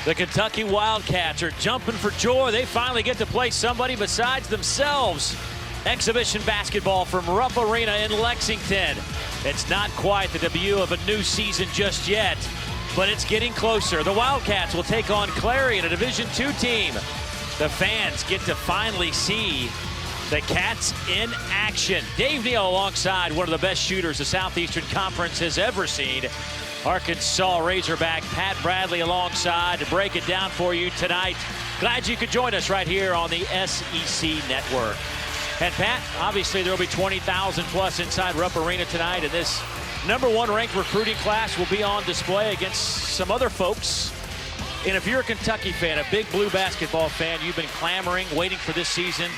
The Kentucky Wildcats are jumping for joy. They finally get to play somebody besides themselves. Exhibition basketball from Rupp Arena in Lexington. It's not quite the debut of a new season just yet, but it's getting closer. The Wildcats will take on Clarion, a Division II team. The fans get to finally see the Cats in action. Dave Neal alongside one of the best shooters the Southeastern Conference has ever seen. Arkansas Razorback Pat Bradley alongside to break it down for you tonight. Glad you could join us right here on the SEC Network. And Pat, obviously there will be 20,000 plus inside Rupp Arena tonight, and this #1 ranked recruiting class will be on display against some other folks. And if you're a Kentucky fan, a big blue basketball fan, you've been clamoring, waiting for this season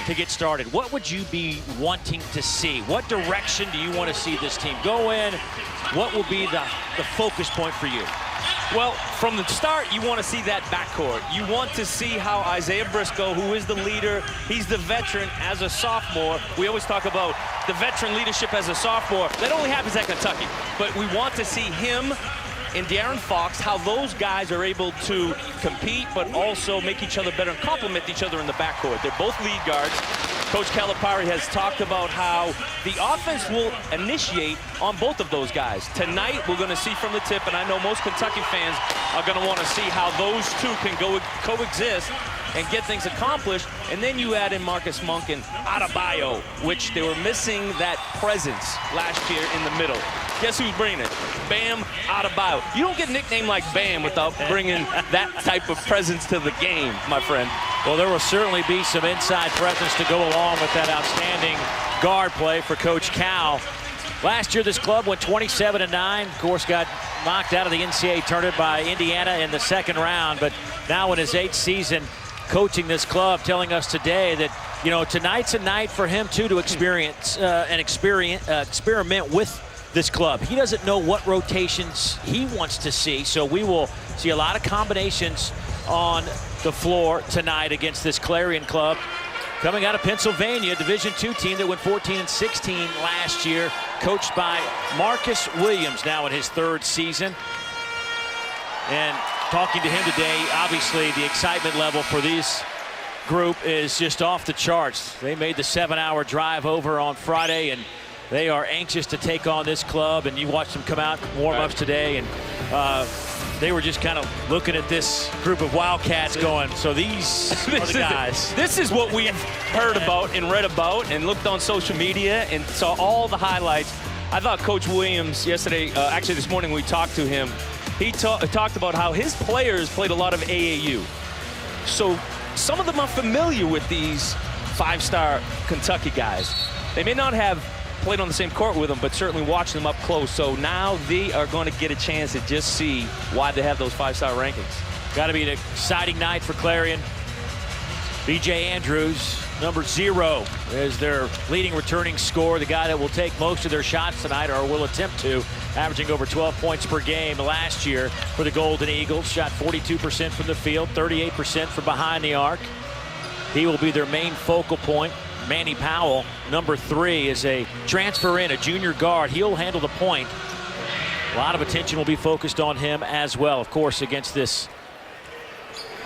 to get started. What would you be wanting to see? What direction do you want to see this team go in? What will be the focus point for you? Well, from the start, you want to see that backcourt. You want to see how Isaiah Briscoe, who is the leader, he's the veteran as a sophomore. We always talk about the veteran leadership as a sophomore. That only happens at Kentucky. But we want to see him and De'Aaron Fox, how those guys are able to compete, but also make each other better and complement each other in the backcourt. They're both lead guards. Coach Calipari has talked about how the offense will initiate on both of those guys. Tonight, we're going to see from the tip, and I know most Kentucky fans are going to want to see how those two can coexist and get things accomplished. And then you add in Marcus Monk and Adebayo, which they were missing that presence last year in the middle. Guess who's bringing it? Bam Adebayo. You don't get a nickname like Bam without bringing that type of presence to the game, my friend. Well, there will certainly be some inside presence to go along with that outstanding guard play for Coach Cal. Last year, this club went 27-9. Of course, got knocked out of the NCAA tournament by Indiana in the second round. But now in his 8th season coaching this club, telling us today that, you know, tonight's a night for him, too, to experiment with this club. He doesn't know what rotations he wants to see, so we will see a lot of combinations on the floor tonight against this Clarion club. Coming out of Pennsylvania, Division II team that went 14-16 last year, coached by Marcus Williams, now in his 3rd season. And talking to him today, obviously the excitement level for this group is just off the charts. They made the 7-hour drive over on Friday, and they are anxious to take on this club. And you watched them come out in warm-ups today, and they were just kind of looking at this group of Wildcats going, so these are the guys. This is what we've heard about and read about and looked on social media and saw all the highlights. I thought Coach Williams yesterday, actually this morning we talked to him, he talked about how his players played a lot of AAU. So some of them are familiar with these 5-star Kentucky guys. They may not have played on the same court with them, but certainly watched them up close. So now they are going to get a chance to just see why they have those 5-star rankings. Got to be an exciting night for Clarion. B.J. Andrews, number 0, is their leading returning scorer. The guy that will take most of their shots tonight, or will attempt to, averaging over 12 points per game last year for the Golden Eagles. Shot 42% from the field, 38% from behind the arc. He will be their main focal point. Manny Powell, number 3, is a transfer in, a junior guard. He'll handle the point. A lot of attention will be focused on him as well, of course, against this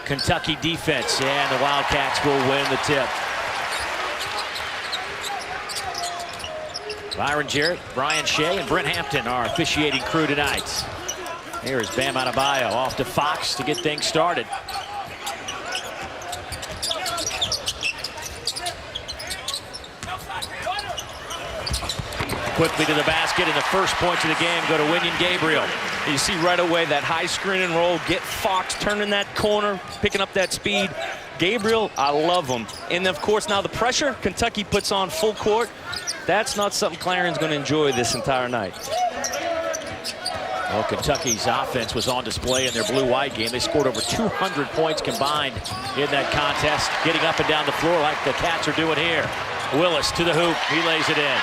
Kentucky defense. And the Wildcats will win the tip. Byron Jarrett, Brian Shea, and Brent Hampton are officiating crew tonight. Here is Bam Adebayo off to Fox to get things started. Quickly to the basket, and the first points of the game go to William Gabriel. You see right away that high screen and roll, get Fox turning that corner, picking up that speed. Gabriel, I love him. And of course now the pressure Kentucky puts on full court, that's not something Clarion's going to enjoy this entire night. Well, Kentucky's offense was on display in their blue-white game. They scored over 200 points combined in that contest, getting up and down the floor like the Cats are doing here. Willis to the hoop, he lays it in.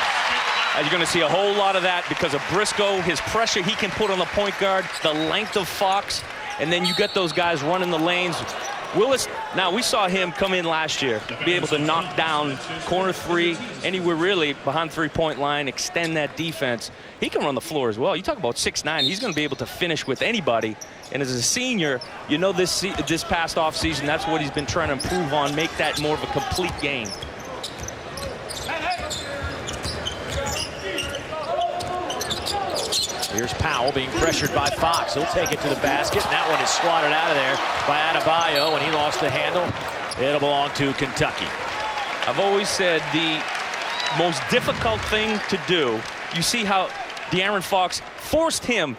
You're going to see a whole lot of that because of Briscoe, his pressure he can put on the point guard, the length of Fox, and then you get those guys running the lanes. Willis, now we saw him come in last year, be able to knock down corner three, anywhere really behind three-point line, extend that defense. He can run the floor as well. You talk about 6'9", he's going to be able to finish with anybody. And as a senior, you know this past offseason, that's what he's been trying to improve on, make that more of a complete game. Here's Powell being pressured by Fox. He'll take it to the basket, and that one is swatted out of there by Adebayo, and he lost the handle. It'll belong to Kentucky. I've always said the most difficult thing to do, you see how De'Aaron Fox forced him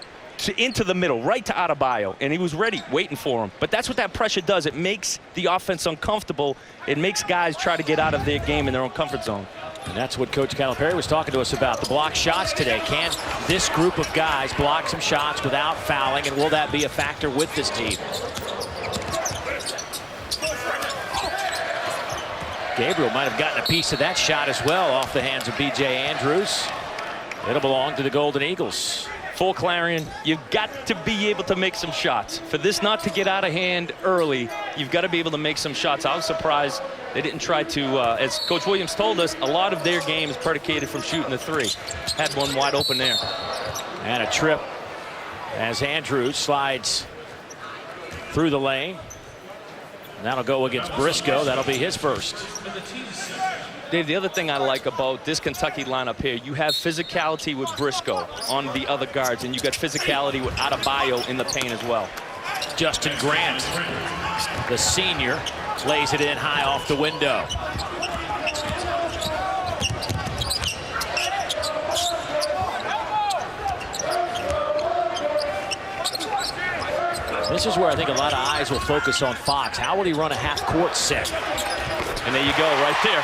into the middle, right to Adebayo, and he was ready, waiting for him. But that's what that pressure does. It makes the offense uncomfortable. It makes guys try to get out of their game in their own comfort zone. And that's what Coach Calipari was talking to us about, the block shots today. Can this group of guys block some shots without fouling, and will that be a factor with this team? Gabriel might have gotten a piece of that shot as well off the hands of B.J. Andrews. It'll belong to the Golden Eagles. Full Clarion, you've got to be able to make some shots. For this not to get out of hand early, you've got to be able to make some shots. I was surprised they didn't try to, as Coach Williams told us, a lot of their game is predicated from shooting the three. Had one wide open there. And a trip as Andrews slides through the lane. And that'll go against Briscoe. That'll be his first. Dave, the other thing I like about this Kentucky lineup here, you have physicality with Briscoe on the other guards, and you got physicality with Adebayo in the paint as well. Justin Grant, the senior, lays it in high off the window. This is where I think a lot of eyes will focus on Fox. How will he run a half-court set? And there you go, right there.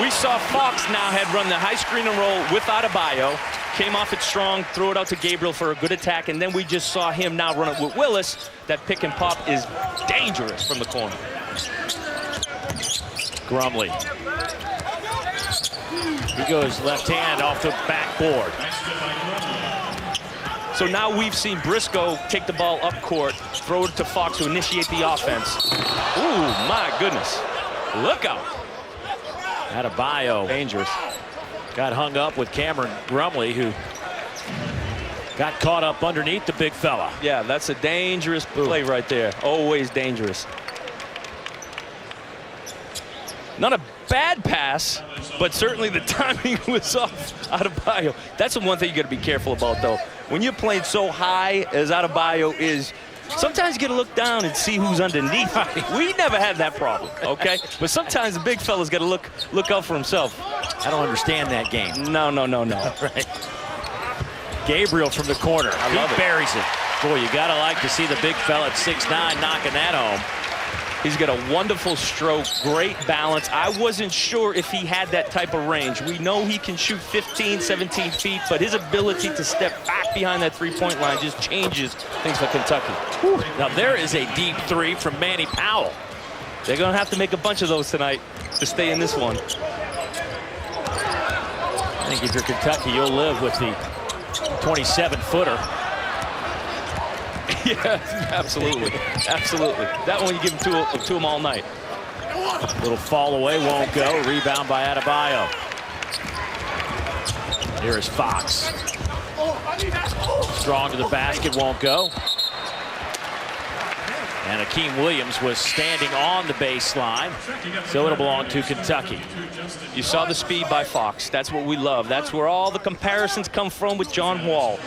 We saw Fox now had run the high screen and roll with Adebayo, came off it strong, threw it out to Gabriel for a good attack, and then we just saw him now run it with Willis. That pick and pop is dangerous from the corner. Grumley. He goes left hand off the backboard. So now we've seen Briscoe take the ball up court, throw it to Fox to initiate the offense. Ooh, my goodness. Look out. Adebayo. Dangerous. Got hung up with Cameron Grumley, who got caught up underneath the big fella. Yeah, that's a dangerous play right there. Always dangerous. Not a bad pass, but certainly the timing was off Adebayo. That's the one thing you got to be careful about, though. When you're playing so high as Adebayo is, sometimes you got to look down and see who's underneath. We never had that problem, okay? But sometimes the big fella's got to look out for himself. I don't understand that game. No. Right. Gabriel from the corner. I love it. Buries it. Boy, you got to like to see the big fella at 6'9" knocking that home. He's got a wonderful stroke, great balance. I wasn't sure if he had that type of range. We know he can shoot 15, 17 feet, but his ability to step back behind that three-point line just changes things for Kentucky. Whew. Now there is a deep three from Manny Powell. They're going to have to make a bunch of those tonight to stay in this one. I think if you're Kentucky, you'll live with the 27-footer. Yeah, absolutely. Absolutely. That one you give them to him all night. Little fall away, won't go. Rebound by Adebayo. Here is Fox. Strong to the basket, won't go. And Akeem Williams was standing on the baseline, so it'll belong to Kentucky. You saw the speed by Fox. That's what we love. That's where all the comparisons come from with John Wall.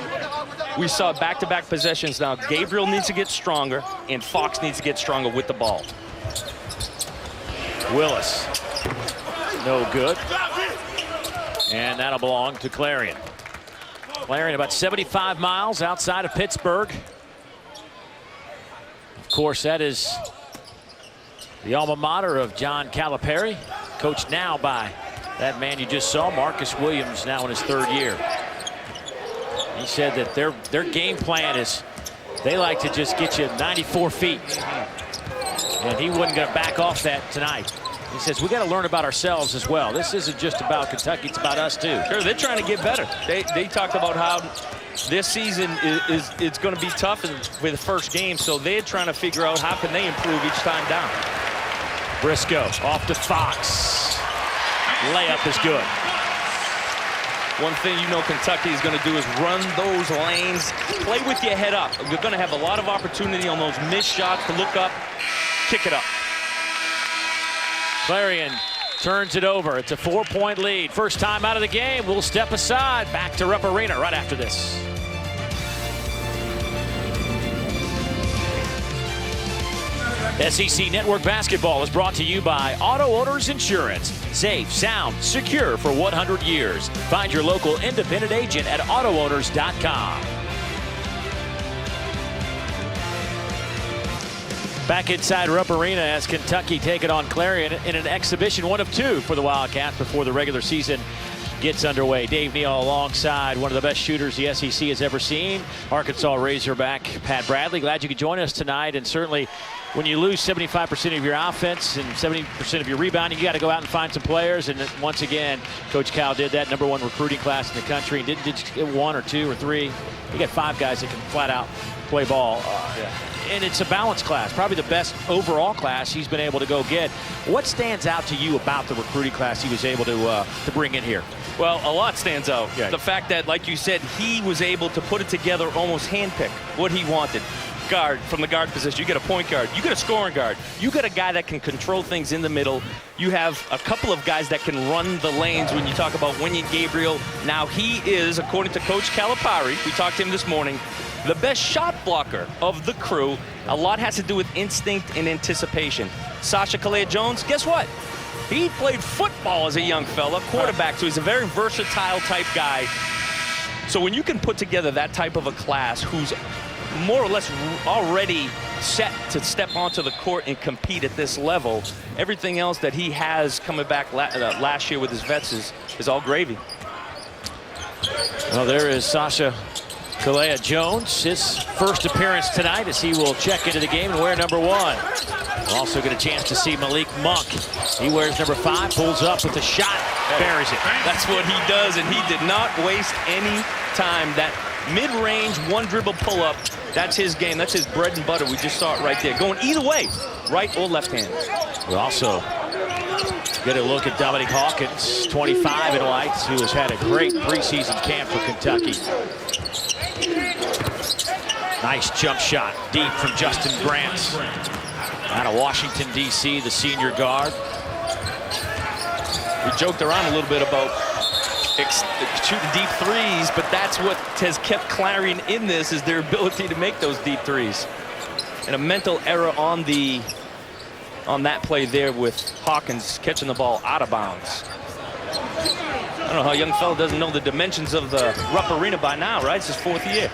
We saw back-to-back possessions now. Gabriel needs to get stronger, and Fox needs to get stronger with the ball. Willis. No good. And that'll belong to Clarion. Clarion about 75 miles outside of Pittsburgh. Of course, that is the alma mater of John Calipari, coached now by that man you just saw, Marcus Williams, now in his third year. He said that their game plan is they like to just get you 94 feet. And he wasn't going to back off that tonight. He says, we got to learn about ourselves as well. This isn't just about Kentucky, it's about us too. Sure, they're trying to get better. They talked about how this season it's going to be tough with the first game, so they're trying to figure out how can they improve each time down. Briscoe off to Fox. Layup is good. One thing you know Kentucky is going to do is run those lanes, play with your head up. You're going to have a lot of opportunity on those missed shots to look up, kick it up. Clarion turns it over. It's a 4-point lead. First time out of the game. We'll step aside. Back to Rupp Arena right after this. SEC Network Basketball is brought to you by Auto Owners Insurance. Safe, sound, secure for 100 years. Find your local independent agent at AutoOwners.com. Back inside Rupp Arena as Kentucky take it on Clarion in an exhibition 1 of 2 for the Wildcats before the regular season gets underway. Dave Neal alongside one of the best shooters the SEC has ever seen, Arkansas Razorback Pat Bradley. Glad you could join us tonight. And certainly when you lose 75% of your offense and 70% of your rebounding, you got to go out and find some players. And once again, Coach Cal did that. #1 recruiting class in the country. And didn't just get 1 or 2 or 3. You got 5 guys that can flat out play ball. And it's a balanced class, probably the best overall class he's been able to go get. What stands out to you about the recruiting class he was able to bring in here? Well, a lot stands out. Yeah. The fact that, like you said, he was able to put it together, almost handpick what he wanted. Guard, from the guard position, you get a point guard, you get a scoring guard, you got a guy that can control things in the middle. You have a couple of guys that can run the lanes when you talk about Gabriel. Now he is, according to Coach Calipari, we talked to him this morning, the best shot blocker of the crew. A lot has to do with instinct and anticipation. Killeya-Jones, guess what? He played football as a young fella, quarterback, so he's a very versatile type guy. So when you can put together that type of a class who's more or less already set to step onto the court and compete at this level, everything else that he has coming back last year with his vets is all gravy. Well, there is Killeya-Jones, his first appearance tonight as he will check into the game and wear #1. We'll also get a chance to see Malik Monk. He wears #5, pulls up with a shot, buries it. That's what he does, and he did not waste any time. That mid-range, 1-dribble pull-up, that's his game. That's his bread and butter. We just saw it right there. Going either way, right or left hand. We also get a look at Dominic Hawkins, 25 in lights, who has had a great preseason camp for Kentucky. Nice jump shot, deep from Justin Grant. Out of Washington, D.C., the senior guard. We joked around a little bit about shooting deep threes, but that's what has kept Clarion in this, is their ability to make those deep threes. And a mental error on that play there with Hawkins catching the ball out of bounds. I don't know how a young fella doesn't know the dimensions of the Rupp Arena by now, right? It's his 4th year.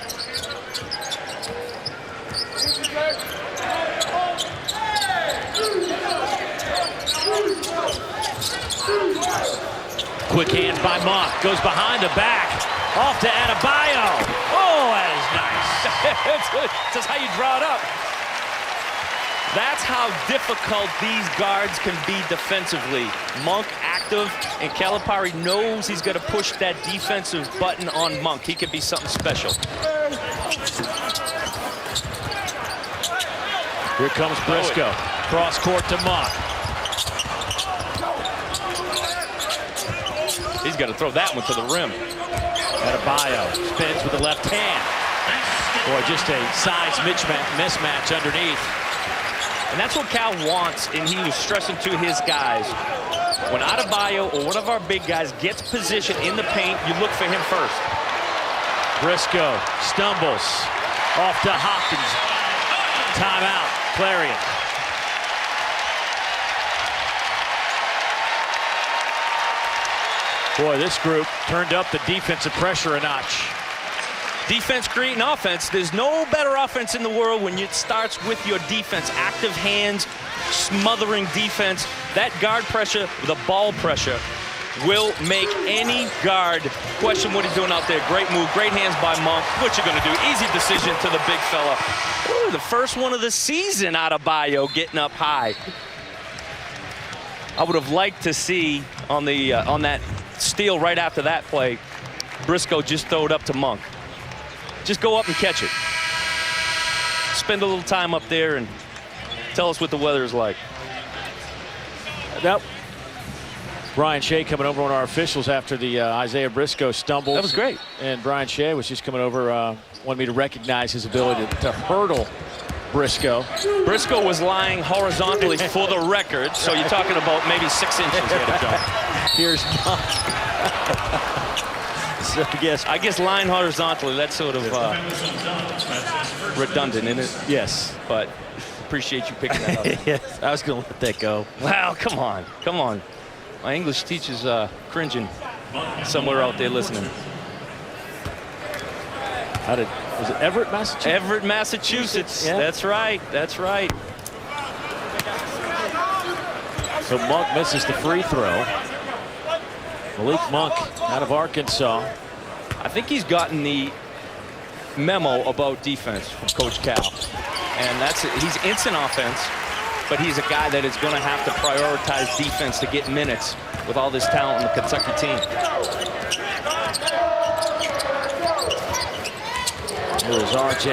Quick hands by Monk, goes behind the back, off to Adebayo. Oh, that is nice. That's how you draw it up. That's how difficult these guards can be defensively. Monk active, and Calipari knows he's going to push that defensive button on Monk. He could be something special. Here comes Briscoe, cross court to Monk. He's got to throw that one to the rim. Adebayo spins with the left hand. Boy, just a size mismatch underneath. And that's what Cal wants, and he was stressing to his guys. When Adebayo or one of our big guys gets position in the paint, you look for him first. Briscoe stumbles off to Hopkins. Timeout, Clarion. Boy, this group turned up the defensive pressure a notch. Defense creating offense. There's no better offense in the world when it starts with your defense. Active hands, smothering defense. That guard pressure, the ball pressure, will make any guard question what he's doing out there. Great move, great hands by Monk. What you gonna do? Easy decision to the big fella. Ooh, the first one of the season, Adebayo getting up high. I would have liked to see on that steal right after that play, Briscoe just throw it up to Monk. Just go up and catch it. Spend a little time up there and tell us what the weather is like. Nope. Brian Shea coming over on our officials after the Isaiah Briscoe stumbles. That was great. And Brian Shea was just coming over, wanted me to recognize his ability to hurdle Briscoe. Briscoe was lying horizontally for the record, so you're talking about maybe 6 inches he had to jump. Here's Monk. So I guess lying horizontally, that's sort of redundant, isn't it? Yes. But appreciate you picking that up. Yes, I was going to let that go. Wow, come on, come on. My English teacher's cringing somewhere out there listening. Was it Everett, Massachusetts? Everett, Massachusetts. Yeah. That's right. That's right. So Monk misses the free throw. Malik Monk out of Arkansas. I think he's gotten the memo about defense from Coach Cal. And that's it. He's instant offense, but he's a guy that is going to have to prioritize defense to get minutes with all this talent in the Kentucky team. Here's RJ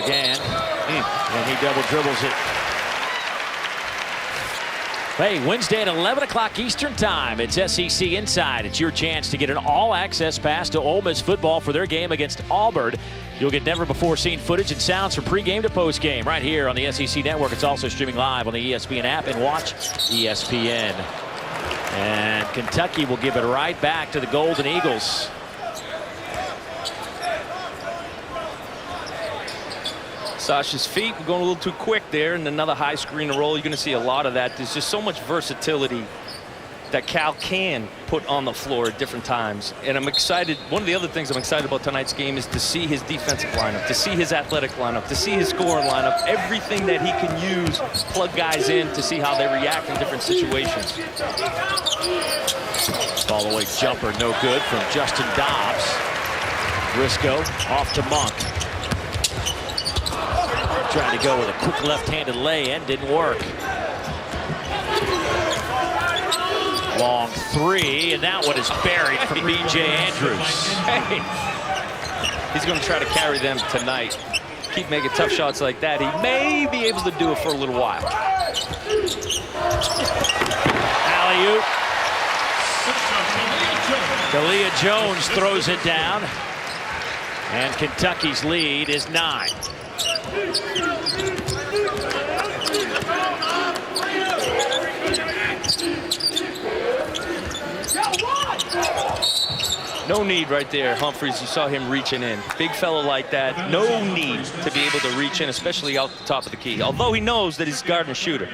again, and he double dribbles it. Hey, Wednesday at 11 o'clock Eastern Time, it's SEC Inside. It's your chance to get an all-access pass to Ole Miss football for their game against Auburn. You'll get never-before-seen footage and sounds from pregame to postgame right here on the SEC Network. It's also streaming live on the ESPN app and watch ESPN. And Kentucky will give it right back to the Golden Eagles. Sasha's feet going a little too quick there, and another high screen roll. You're going to see a lot of that. There's just so much versatility that Cal can put on the floor at different times. And I'm excited. One of the other things I'm excited about tonight's game is to see his defensive lineup, to see his athletic lineup, to see his scoring lineup, everything that he can use, plug guys in to see how they react in different situations. Fall-away jumper, no good from Justin Dobbs. Briscoe off to Monk. Trying to go with a quick left-handed lay-in, didn't work. Long three, and that one is buried from B.J. Andrews. Hey. He's going to try to carry them tonight. Keep making tough shots like that. He may be able to do it for a little while. Alley-oop. Killeya-Jones throws it down. And Kentucky's lead is 9. No need right there, Humphreys. You saw him reaching in. Big fella like that. No need to be able to reach in, especially out the top of the key. Although he knows that he's guarding a shooter.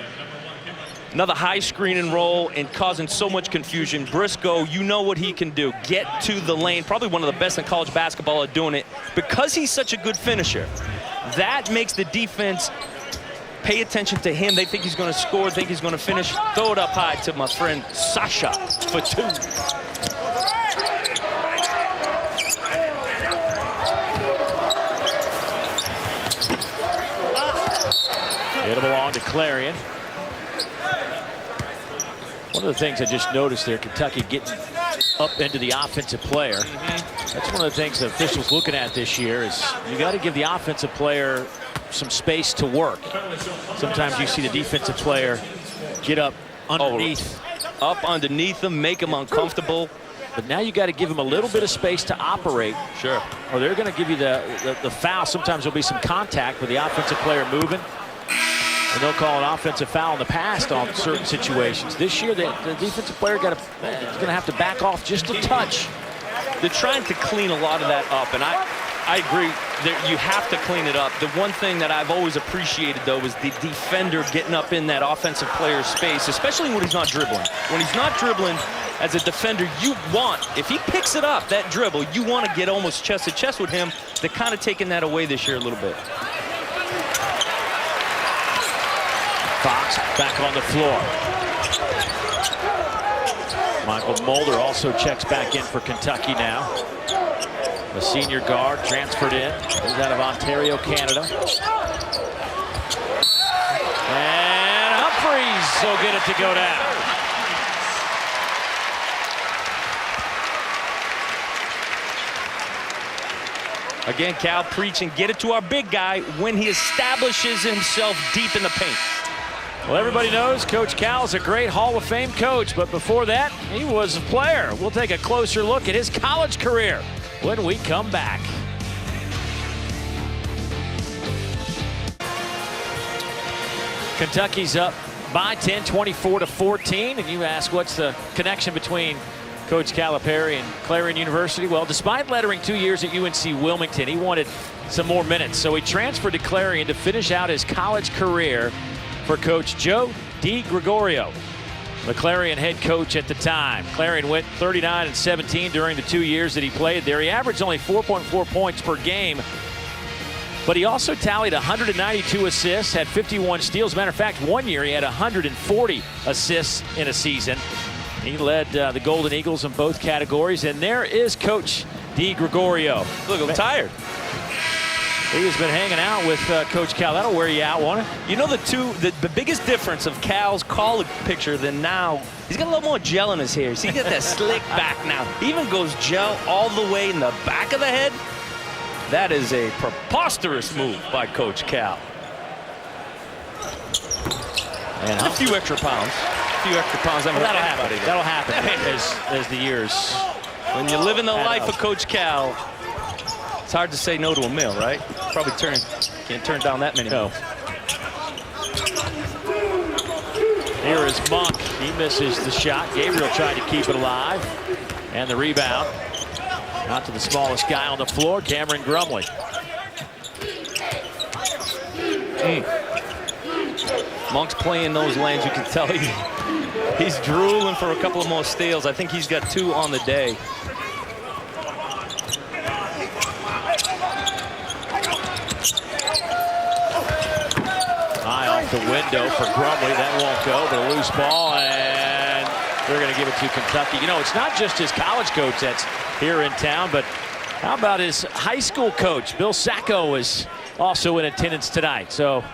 Another high screen and roll and causing so much confusion. Briscoe, you know what he can do. Get to the lane. Probably one of the best in college basketball at doing it. Because he's such a good finisher, that makes the defense pay attention to him. They think he's going to score, think he's going to finish. Throw it up high to my friend Sasha for 2. It'll belong to Clarion. One of the things I just noticed there, Kentucky getting up into the offensive player. That's one of the things the officials looking at this year is you got to give the offensive player some space to work. Sometimes you see the defensive player get up underneath. Up underneath them, make them uncomfortable. But now you got to give them a little bit of space to operate. Sure. Or they're going to give you the foul. Sometimes there'll be some contact with the offensive player moving. And they'll call an offensive foul in the past on certain situations. This year, the defensive player is going to have to back off just a touch. They're trying to clean a lot of that up, and I agree that you have to clean it up. The one thing that I've always appreciated, though, is the defender getting up in that offensive player's space, especially when he's not dribbling. When he's not dribbling, as a defender, you want, if he picks it up, that dribble, you want to get almost chest to chest with him. They're kind of taking that away this year a little bit. Fox back on the floor. Michael Mulder also checks back in for Kentucky now. The senior guard transferred in. He's out of Ontario, Canada. And Humphreys will get it to go down. Again, Cal preaching, get it to our big guy when he establishes himself deep in the paint. Well, everybody knows Coach Cal is a great Hall of Fame coach, but before that, he was a player. We'll take a closer look at his college career when we come back. Kentucky's up by 10, 24-14, and you ask what's the connection between Coach Calipari and Clarion University? Well, despite lettering 2 years at UNC Wilmington, he wanted some more minutes, so he transferred to Clarion to finish out his college career for Coach Joe DiGregorio, the Clarion head coach at the time. Clarion went 39-17 during the 2 years that he played there. He averaged only 4.4 points per game, but he also tallied 192 assists, had 51 steals. Matter of fact, 1 year he had 140 assists in a season. He led the Golden Eagles in both categories, and there is Coach DiGregorio. Look, I'm tired. He has been hanging out with Coach Cal. That'll wear you out, won't it? You know the biggest difference of Cal's college picture than now, he's got a little more gel in his hair. See, he got that slick back now. He even goes gel all the way in the back of the head. That is a preposterous move by Coach Cal. And a few extra pounds. That'll happen as the years. When you live in the life of Coach Cal, it's hard to say no to a meal, right? Probably can't turn down that many meals. Here is Monk. He misses the shot. Gabriel tried to keep it alive. And the rebound. Out to the smallest guy on the floor, Cameron Grumley. Monk's playing those lanes. You can tell he's drooling for a couple of more steals. I think he's got 2 on the day. High off the window for Grumley. That won't go, but a loose ball, and they're going to give it to Kentucky. You know, it's not just his college coach that's here in town, but how about his high school coach? Bill Sacco is also in attendance tonight. So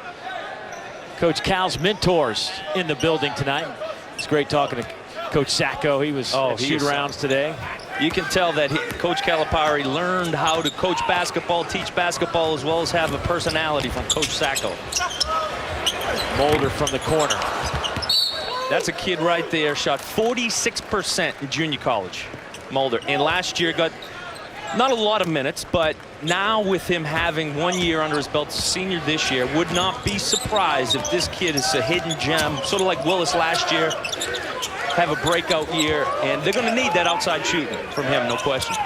Coach Cal's mentors in the building tonight. It's great talking to Coach Sacco. He was at shoot-arounds today. You can tell that Coach Calipari learned how to coach basketball, teach basketball, as well as have a personality from Coach Sacco. Mulder from the corner. That's a kid right there, shot 46% in junior college, Mulder. And last year got not a lot of minutes, but now with him having 1 year under his belt, senior this year, would not be surprised if this kid is a hidden gem, sort of like Willis last year, have a breakout year, and they're going to need that outside shooting from him, no question.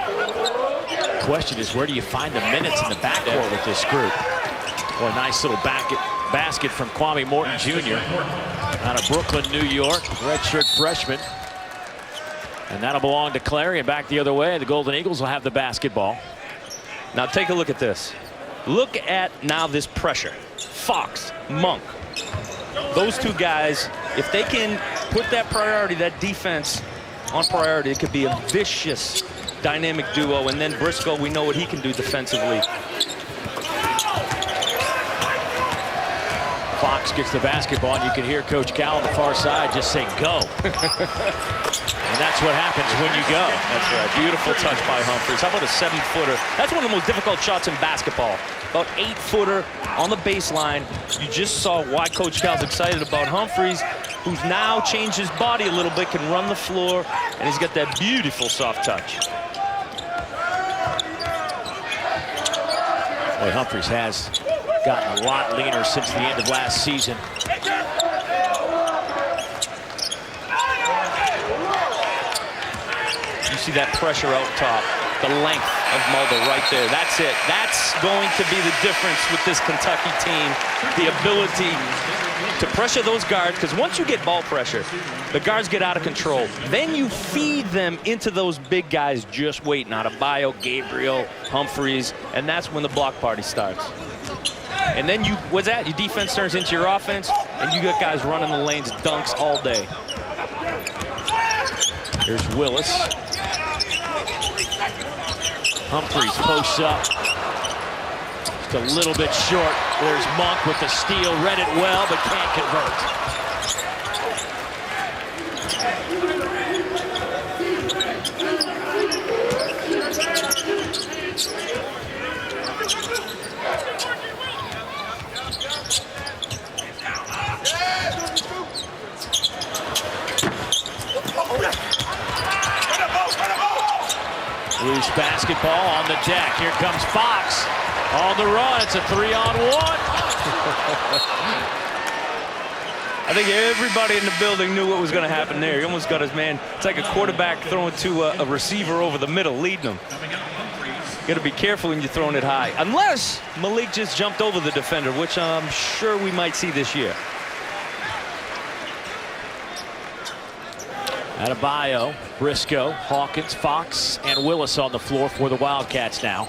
The question is, where do you find the minutes in the backcourt with this group? Well, a nice little basket from Kwame Morton Jr. out of Brooklyn, New York, redshirt freshman. And that'll belong to Clarion. Back the other way, the Golden Eagles will have the basketball. Now take a look at this. Look at now this pressure. Fox, Monk. Those two guys, if they can put that priority, that defense on priority, it could be a vicious dynamic duo. And then Briscoe, we know what he can do defensively. Fox gets the basketball, and you can hear Coach Cal on the far side just say, go. And that's what happens when you go. That's right. Beautiful touch by Humphries. How about a 7-footer? That's one of the most difficult shots in basketball. About 8-footer on the baseline. You just saw why Coach Cal's excited about Humphries, who's now changed his body a little bit, can run the floor, and he's got that beautiful soft touch. Boy, Humphries has gotten a lot leaner since the end of last season. You see that pressure out top, the length of Mulder right there. That's it. That's going to be the difference with this Kentucky team. The ability to pressure those guards, because once you get ball pressure, the guards get out of control. Then you feed them into those big guys just waiting. Adebayo, Gabriel, Humphries, and that's when the block party starts. And then what's that? Your defense turns into your offense, and you got guys running the lanes, dunks all day. Here's Willis. Humphries posts up. Just a little bit short. There's Monk with the steal. Read it well, but can't convert. Loose basketball on the deck. Here comes Fox on the run. It's a 3-on-1. I think everybody in the building knew what was going to happen there. He almost got his man. It's like a quarterback throwing to a receiver over the middle, leading him. You got to be careful when you're throwing it high. Unless Malik just jumped over the defender, which I'm sure we might see this year. Adebayo, Briscoe, Hawkins, Fox, and Willis on the floor for the Wildcats now.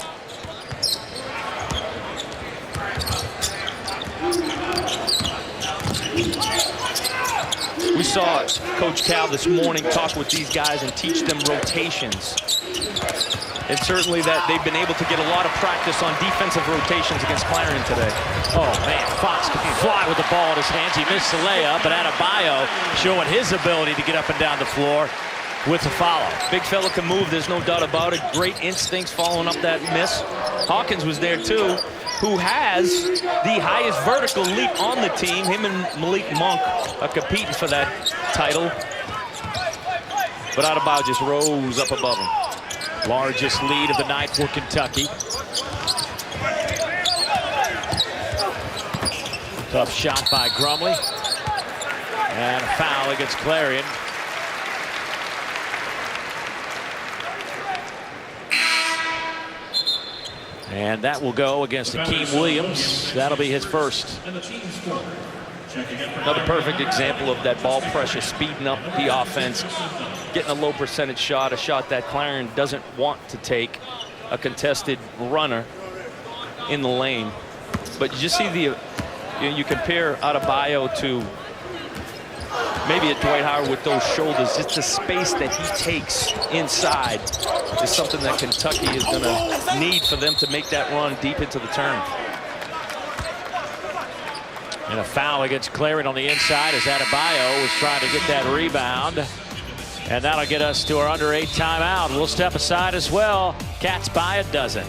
We saw Coach Cal this morning talk with these guys and teach them rotations. And certainly that they've been able to get a lot of practice on defensive rotations against Clarion today. Oh, man, Fox can fly with the ball in his hands. He missed the layup, but Adebayo showing his ability to get up and down the floor with the follow. Big fella can move, there's no doubt about it. Great instincts following up that miss. Hawkins was there too, who has the highest vertical leap on the team. Him and Malik Monk are competing for that title. But Adebayo just rose up above him. Largest lead of the night for Kentucky. Tough shot by Grumley. And a foul against Clarion. And that will go against Akeem Williams. That'll be his first. Another perfect example of that ball pressure, speeding up the offense, getting a low percentage shot, a shot that Clarion doesn't want to take, a contested runner in the lane. But you just see you compare Adebayo to maybe a Dwight Howard with those shoulders. Just the space that he takes inside is something that Kentucky is going to need for them to make that run deep into the turn. And a foul against Clarion on the inside as Adebayo was trying to get that rebound. And that'll get us to our under 8 timeout. We'll step aside as well. Cats by a dozen.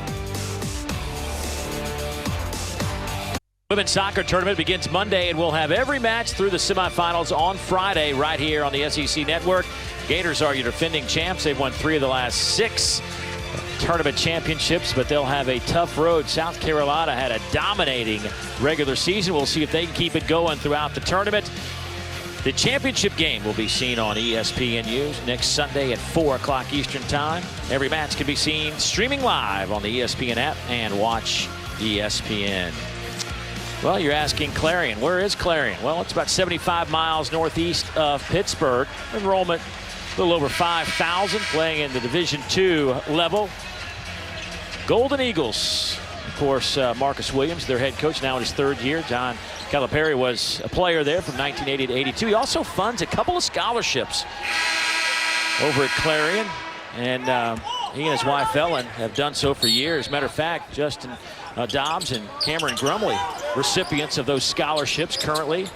Women's soccer tournament begins Monday, and we'll have every match through the semifinals on Friday right here on the SEC Network. Gators are your defending champs. They've won 3 of the last 6 tournament championships, but they'll have a tough road. South Carolina had a dominating regular season. We'll see if they can keep it going throughout the tournament. The championship game will be seen on ESPNU next Sunday at 4 o'clock Eastern Time. Every match can be seen streaming live on the ESPN app and watch ESPN. Well, you're asking Clarion. Where is Clarion? Well, it's about 75 miles northeast of Pittsburgh. Enrollment a little over 5,000, playing in the Division II level. Golden Eagles. Of course, Marcus Williams, their head coach, now in his 3rd year. John Calipari was a player there from 1980 to 82. He also funds a couple of scholarships over at Clarion. And he and his wife, Ellen, have done so for years. Matter of fact, Justin Dobbs and Cameron Grumley, recipients of those scholarships currently.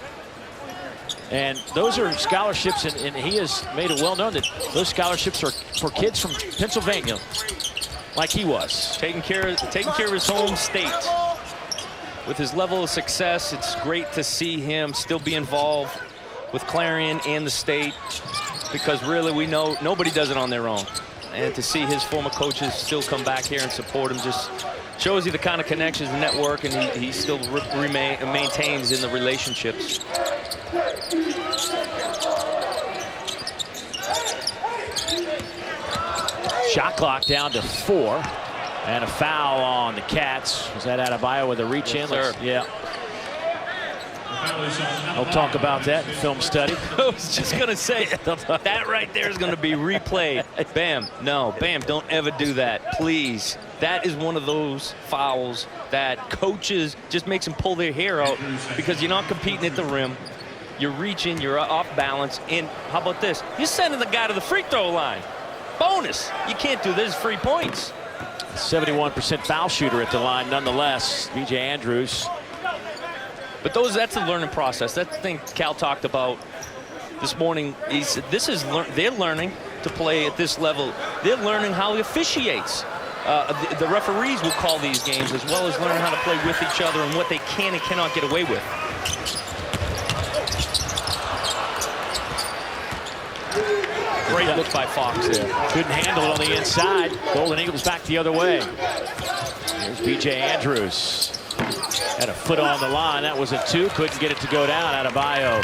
And those are scholarships, and he has made it well known that those scholarships are for kids from Pennsylvania, like he was. Taking care of his home state. With his level of success, it's great to see him still be involved with Clarion and the state, because really we know nobody does it on their own. And to see his former coaches still come back here and support him just shows you the kind of connections and network, and he still maintains in the relationships. Shot clock down to 4, and a foul on the Cats. Was that Adebayo with a reach in? Yeah. We'll talk about that in film study. I was just going to say, that right there is going to be replayed. Bam, no, Bam, don't ever do that, please. That is one of those fouls that coaches just makes them pull their hair out because you're not competing at the rim. You're reaching, you're off balance, and how about this? You're sending the guy to the free throw line. Bonus. You can't do this, free points. 71% foul shooter at the line nonetheless, BJ Andrews. But that's a learning process. That's the thing Cal talked about this morning. He said they're learning to play at this level. They're learning how he officiates. The referees will call these games, as well as learning how to play with each other and what they can and cannot get away with. Great look by Fox there. Couldn't handle it on the inside. Golden Eagles back the other way. Here's B.J. Andrews. Had a foot on the line. That was a 2. Couldn't get it to go down. Adebayo,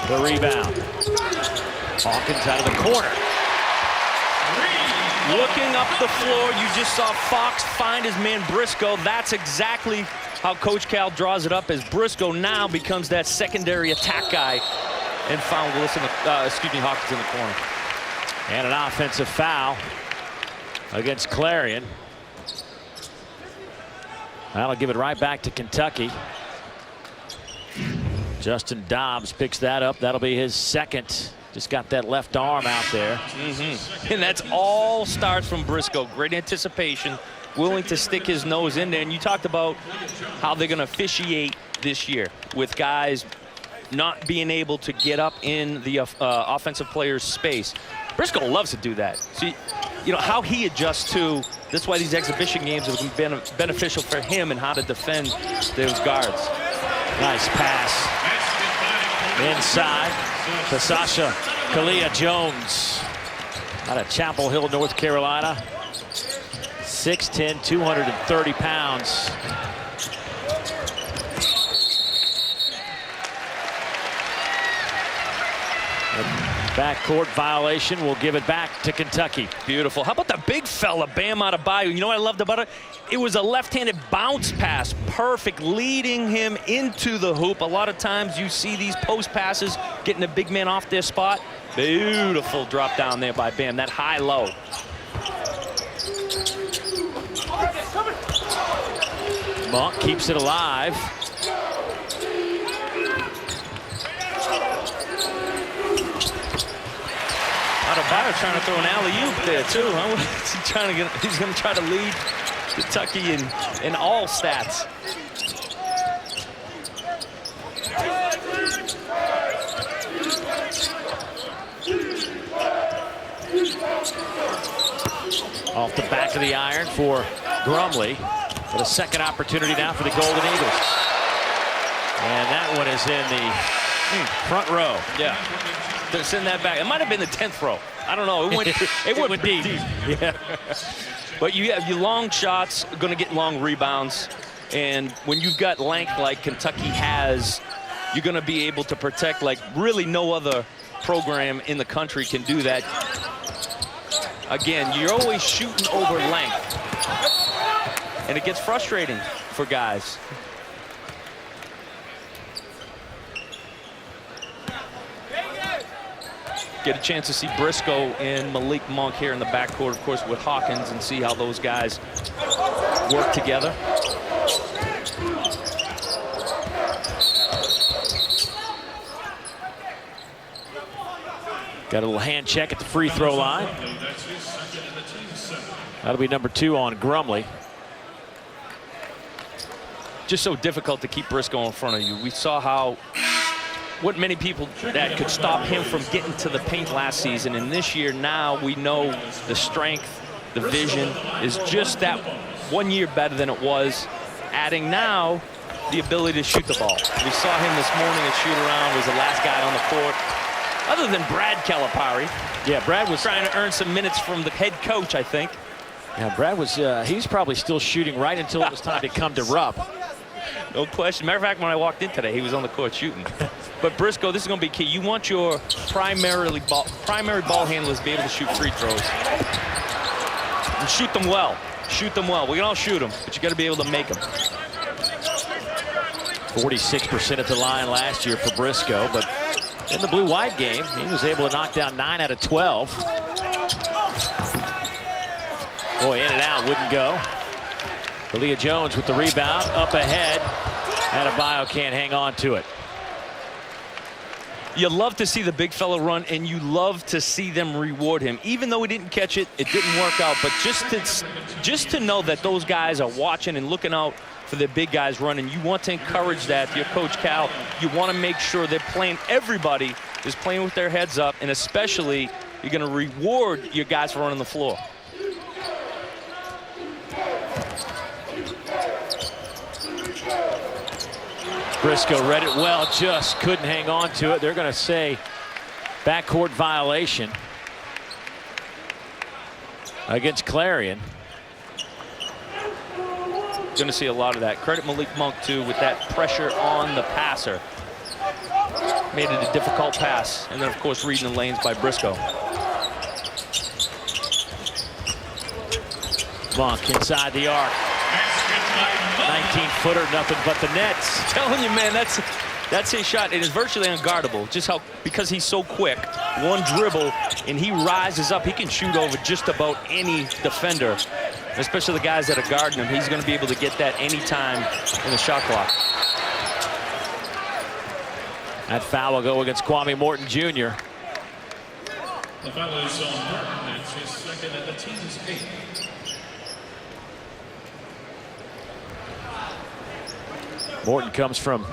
the rebound. Hawkins out of the corner. Looking up the floor, you just saw Fox find his man Briscoe. That's exactly how Coach Cal draws it up, as Briscoe now becomes that secondary attack guy and found Willis in the, Hawkins in the corner. And an offensive foul against Clarion. That'll give it right back to Kentucky. Justin Dobbs picks that up. That'll be his second. Just got that left arm out there. And that's all starts from Briscoe. Great anticipation, willing to stick his nose in there. And you talked about how they're going to officiate this year with guys not being able to get up in the offensive player's space. Briscoe loves to do that. See, you know, how he adjusts to, that's why these exhibition games have been beneficial for him and how to defend those guards. Nice pass. Inside to Sasha Killeya-Jones out of Chapel Hill, North Carolina. 6'10", 230 pounds. Backcourt violation will give it back to Kentucky. Beautiful. How about the big fella, Bam Adebayo? You know what I loved about it? It was a left-handed bounce pass. Perfect, leading him into the hoop. A lot of times you see these post passes getting a big man off their spot. Beautiful drop down there by Bam, that high-low. Monk keeps it alive. Adebayo trying to throw an alley-oop there too, huh? He's going to try to lead Kentucky in all stats. Off the back of the iron for Grumley. But a second opportunity now for the Golden Eagles. And that one is in the front row. Yeah. Send that back. It might have been the 10th row. I don't know. It went deep. Yeah. But you have your long shots, going to get long rebounds. And when you've got length like Kentucky has, you're going to be able to protect like really no other program in the country can do that. Again, you're always shooting over length. And it gets frustrating for guys. Get a chance to see Briscoe and Malik Monk here in the backcourt, of course, with Hawkins, and see how those guys work together. Got a little hand check at the free throw line. That'll be number 2 on Grumley. Just so difficult to keep Briscoe in front of you. We saw how what many people that could stop him from getting to the paint last season, and this year now we know the strength, the vision is just that 1 year better than it was, adding now the ability to shoot the ball. We saw him this morning at shoot-around, was the last guy on the court, other than Brad Calipari. Yeah, Brad was trying to earn some minutes from the head coach, I think. Yeah, Brad was, he's probably still shooting right until it was time to come to Rupp. No question. Matter of fact, when I walked in today, he was on the court shooting. But Briscoe, this is going to be key. You want your primary ball handlers to be able to shoot free throws. And shoot them well. Shoot them well. We can all shoot them, but you got to be able to make them. 46% at the line last year for Briscoe, but in the blue-white game, he was able to knock down 9 out of 12. Boy, in and out, wouldn't go. Killeya-Jones with the rebound, up ahead. Adebayo can't hang on to it. You love to see the big fella run, and you love to see them reward him. Even though he didn't catch it, it didn't work out. But just to know that those guys are watching and looking out for the big guys running, you want to encourage that. Your Coach Cal, you want to make sure they're playing, everybody is playing with their heads up, and especially you're going to reward your guys for running the floor. Briscoe read it well, just couldn't hang on to it. They're going to say backcourt violation. against Clarion. Going to see a lot of that. Credit Malik Monk, too, with that pressure on the passer. Made it a difficult pass. And then, of course, reading the lanes by Briscoe. Monk inside the arc. 19-footer, nothing but the nets. Telling you, man, that's his shot. It is virtually unguardable. Just how, because he's so quick, one dribble, and he rises up. He can shoot over just about any defender, especially the guys that are guarding him. He's going to be able to get that anytime in the shot clock. That foul will go against Kwame Morton Jr. The foul is on Morton. That's his second and the team's 8th. Morton comes from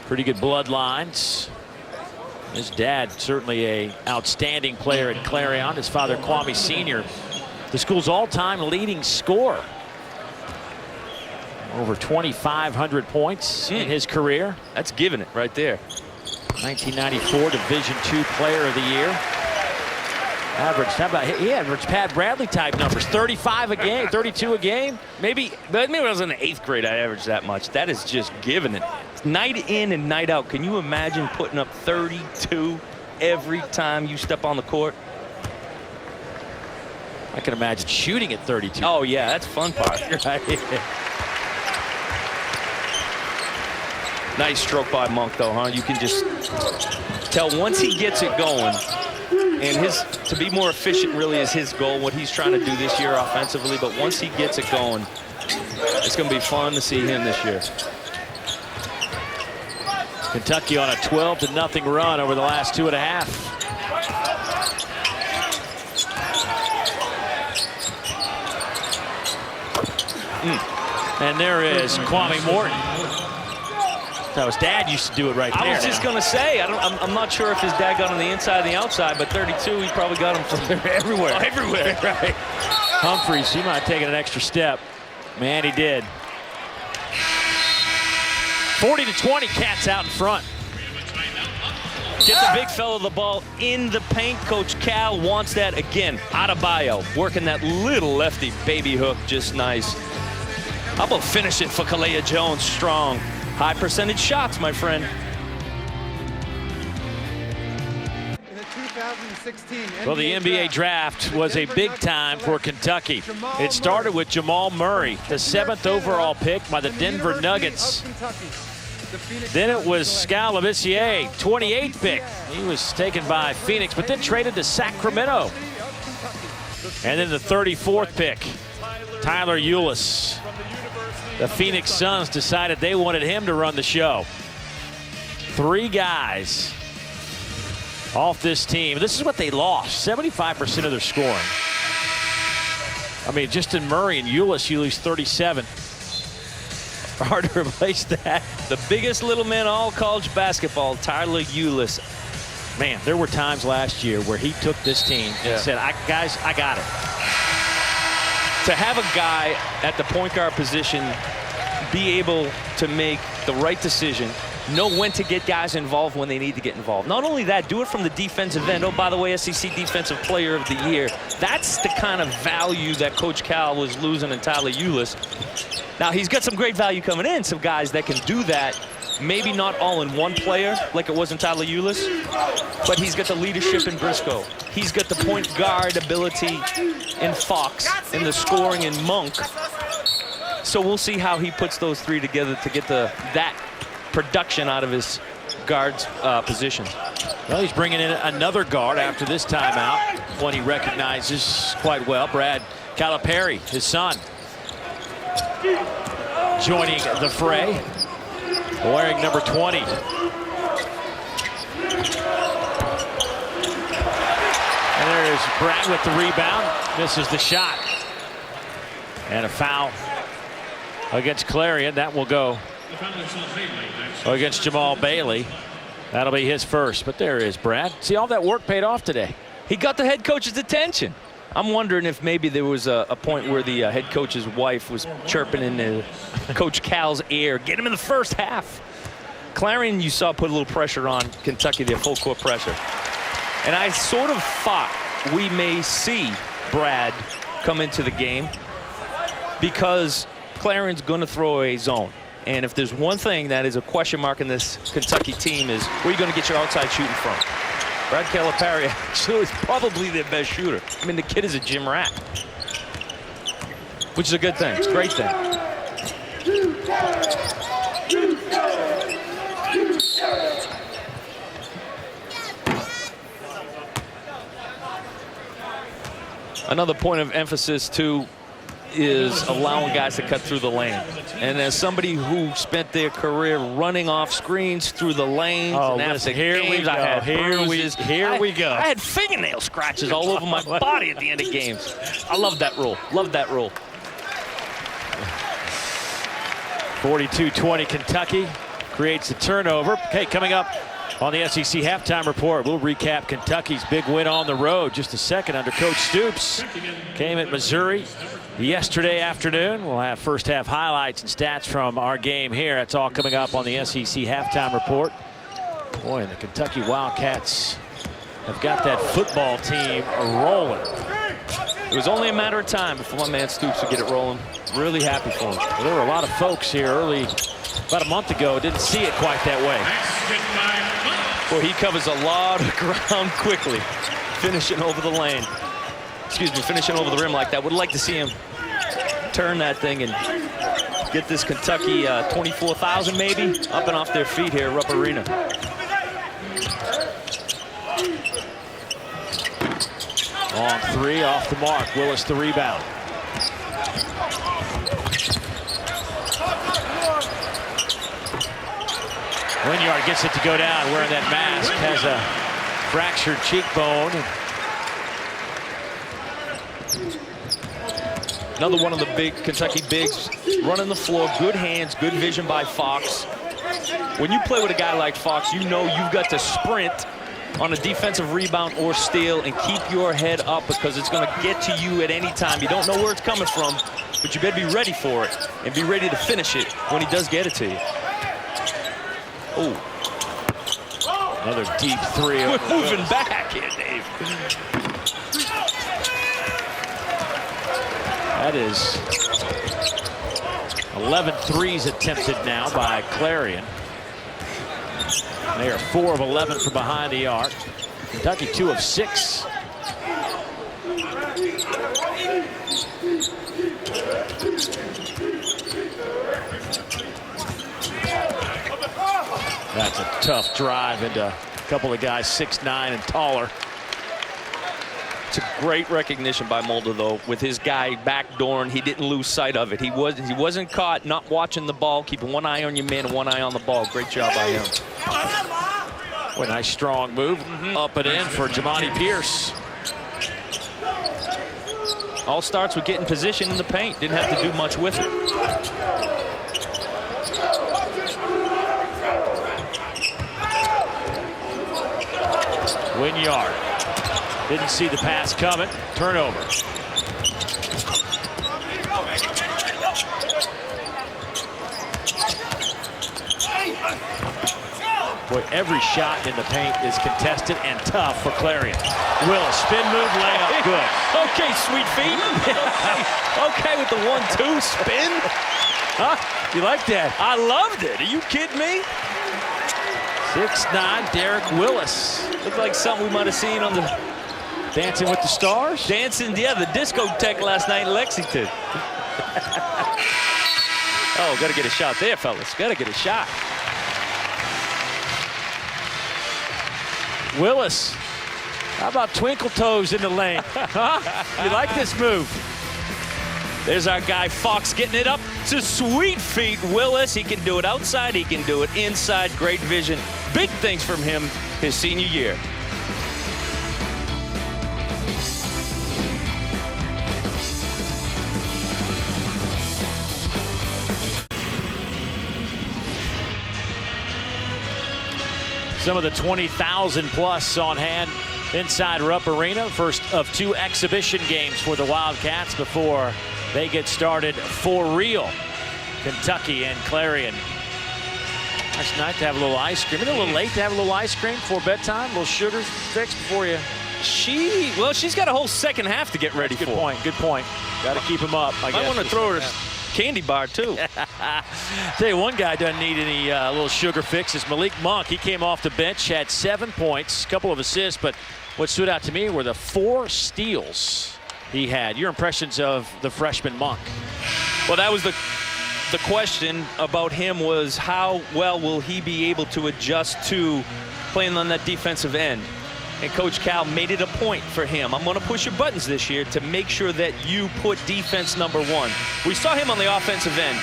pretty good bloodlines. His dad certainly a outstanding player at Clarion. His father, Kwame Sr., the school's all-time leading scorer. Over 2,500 points in his career. That's giving it right there. 1994 Division II Player of the Year. Averaged, how about, he averaged Pat Bradley type numbers, 35 a game, 32 a game. Maybe when I was in the 8th grade, I averaged that much. That is just giving it. Night in and night out. Can you imagine putting up 32 every time you step on the court? I can imagine shooting at 32. Oh, yeah, that's the fun part. Right. Nice stroke by Monk, though, huh? You can just tell once he gets it going, and to be more efficient really is his goal, what he's trying to do this year offensively. But once he gets it going, it's going to be fun to see him this year. Kentucky on a 12-0 run over the last 2.5. And there is Kwame Morton. That was Dad used to do it right there. I was just going to say, I'm not sure if his dad got him the inside and the outside, but 32, he probably got him from everywhere. Oh, everywhere. Right. Humphreys, he might have taken an extra step. Man, he did. 40-20, Cats out in front. Get the big fella the ball in the paint. Coach Cal wants that again. Adebayo working that little lefty baby hook, just nice. How about finishing for Killeya-Jones strong? High percentage shots, my friend. In the 2016 well, the NBA draft was a big time for Kentucky. It started with Jamal Murray, the 7th overall pick by the Denver Nuggets. Then it was Skal Labissiere, 28th pick. He was taken by Phoenix, but then traded to Sacramento. And then the 34th pick, Tyler Willis. The Phoenix Suns decided they wanted him to run the show. 3 guys off this team. This is what they lost, 75% of their scoring. I mean, just in Murray and Willis, you lose 37. Hard to replace that. The biggest little man in all college basketball, Tyler Willis. Man, there were times last year where he took this team and said, guys, I got it. To have a guy at the point guard position be able to make the right decision, know when to get guys involved when they need to get involved. Not only that, do it from the defensive end. Oh, by the way, SEC Defensive Player of the Year. That's the kind of value that Coach Cal was losing in Tyler Willis. Now, he's got some great value coming in, some guys that can do that. Maybe not all in one player like it was in Tyler Willis, but he's got the leadership in Briscoe. He's got the point guard ability in Fox and the scoring in Monk. So we'll see how he puts those 3 together to get that production out of his guard's position. Well, he's bringing in another guard after this timeout, one he recognizes quite well, Brad Calipari, his son, joining the fray, wearing number 20. And there's Brad with the rebound, misses the shot. And a foul against Clarion. That will go against Jamal Bailey. That'll be his first. But there is Brad. See, all that work paid off today. He got the head coach's attention. I'm wondering if maybe there was a point where the head coach's wife was chirping in Coach Cal's ear. Get him in the first half. Clarion, you saw, put a little pressure on Kentucky, their full court pressure. And I sort of thought we may see Brad come into the game because Clarion's going to throw a zone. And if there's one thing that is a question mark in this Kentucky team is where are you going to get your outside shooting from? Brad Calipari actually is probably their best shooter. I mean, the kid is a gym rat, which is a good thing. It's a great thing. Another point of emphasis, too, is allowing guys to cut through the lane. And as somebody who spent their career running off screens through the lanes, and after games, I had bruises. Here we go. I had fingernail scratches all over my body at the end of games. I love that rule. Love that rule. 42-20 Kentucky creates the turnover. Okay, coming up on the SEC halftime report, we'll recap Kentucky's big win on the road. Just a second under Coach Stoops. Came at Missouri yesterday afternoon. We'll have first half highlights and stats from our game here. That's all coming up on the SEC halftime report. Boy, and the Kentucky Wildcats have got that football team rolling. It was only a matter of time before my man Stoops would get it rolling. Really happy for him. Well, there were a lot of folks here early, about a month ago, didn't see it quite that way. Well, he covers a lot of ground quickly, finishing over the lane. Excuse me, finishing over the rim like that. Would like to see him turn that thing and get this Kentucky 24,000 maybe up and off their feet here at Rupp Arena. Long three off the mark. Willis the rebound. Wynyard gets it to go down wearing that mask. Has a fractured cheekbone. Another one of the big Kentucky bigs running the floor. Good hands, good vision by Fox. When you play with a guy like Fox, you know you've got to sprint on a defensive rebound or steal and keep your head up because it's going to get to you at any time. You don't know where it's coming from, but you better be ready for it and be ready to finish it when he does get it to you. Oh, another deep three. We're moving back here, Dave. That is 11 threes attempted now by Clarion. They are 4 of 11 from behind the arc. Kentucky 2 of 6. That's a tough drive into a couple of guys 6'9" and taller. It's a great recognition by Mulder, though, with his guy backdooring. He didn't lose sight of it. He wasn't caught not watching the ball, keeping one eye on your man and one eye on the ball. Great job by him. What a nice strong move. Up and in for Jamani Pierce. All starts with getting position in the paint. Didn't have to do much with it. Wynyard didn't see the pass coming. Turnover. Boy, every shot in the paint is contested and tough for Clarion. Willis, spin move, layup, good. Okay, sweet feet. Okay with the 1-2 spin. Huh? You like that? I loved it. Are you kidding me? 6'9", Derek Willis. Looked like something we might have seen on the Dancing with the Stars? Dancing, yeah, the discotheque last night in Lexington. Oh, got to get a shot there, fellas. Got to get a shot. Willis, how about twinkle toes in the lane? Huh? You like this move? There's our guy Fox getting it up to sweet feet. Willis, he can do it outside, he can do it inside. Great vision. Big things from him his senior year. Some of the 20,000 plus on hand inside Rupp Arena. First of 2 exhibition games for the Wildcats before they get started for real. Kentucky and Clarion. Nice night to have a little ice cream. Is it a little late to have a little ice cream before bedtime? A little sugar fix before you She's got a whole second half to get ready for. Good point. Got to keep him up. I want to throw her a candy bar, too. Tell you, one guy doesn't need any little sugar fixes. Malik Monk, he came off the bench, had 7 points, a couple of assists, but what stood out to me were the 4 steals he had. Your impressions of the freshman Monk? Well, that was the question about him, was how well will he be able to adjust to playing on that defensive end. And Coach Cal made it a point for him. I'm going to push your buttons this year to make sure that you put defense #1. We saw him on the offensive end.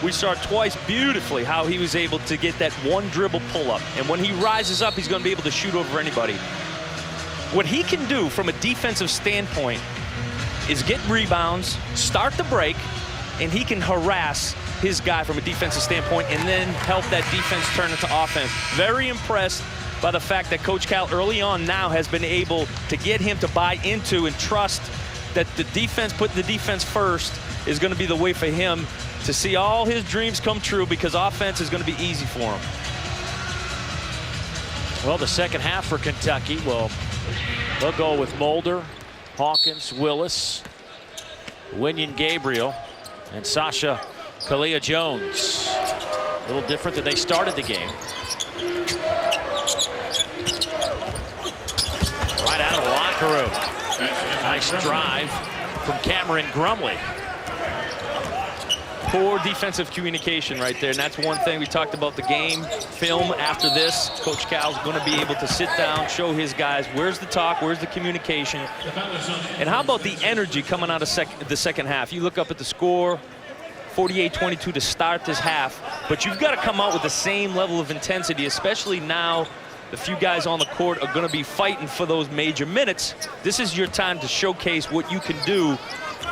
We saw twice beautifully how he was able to get that one dribble pull-up. And when he rises up, he's going to be able to shoot over anybody. What he can do from a defensive standpoint is get rebounds, start the break, and he can harass his guy from a defensive standpoint and then help that defense turn into offense. Very impressed by the fact that Coach Cal early on now has been able to get him to buy into and trust that the defense, putting the defense first, is going to be the way for him to see all his dreams come true, because offense is going to be easy for him. Well, the second half for Kentucky, they'll go with Mulder, Hawkins, Willis, Winyon Gabriel, and Sasha Killeya-Jones. A little different than they started the game. Right out of the locker room. Nice drive from Cameron Grumley. Poor defensive communication right there, and that's one thing we talked about the game film after this. Coach Cal's going to be able to sit down, show his guys where's the talk, where's the communication, and how about the energy coming out of the second half. You look up at the score, 48-22 to start this half, but you've got to come out with the same level of intensity, especially now the few guys on the court are going to be fighting for those major minutes. This is your time to showcase what you can do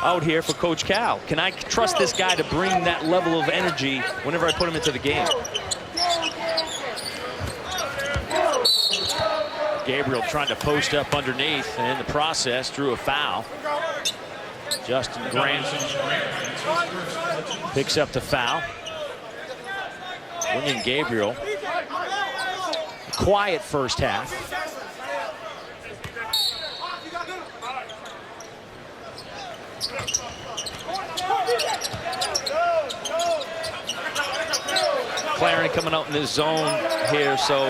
out here for Coach Cal. Can I trust this guy to bring that level of energy whenever I put him into the game? Gabriel trying to post up underneath, and in the process drew a foul. Justin Grant picks up the foul. Winyon Gabriel, quiet first half. Clarion coming out in this zone here, so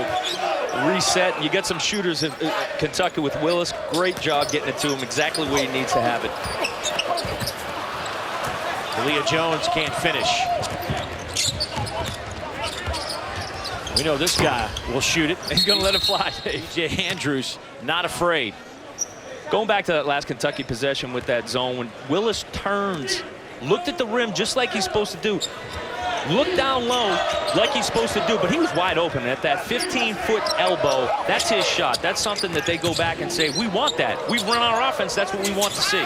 reset. You get some shooters in Kentucky with Willis. Great job getting it to him exactly where he needs to have it. Killeya-Jones can't finish. We know this guy will shoot it. He's going to let it fly. A.J. Andrews not afraid. Going back to that last Kentucky possession with that zone, when Willis turns, looked at the rim just like he's supposed to do. Looked down low like he's supposed to do, but he was wide open at that 15-foot elbow. That's his shot. That's something that they go back and say, we want that. We've run our offense. That's what we want to see.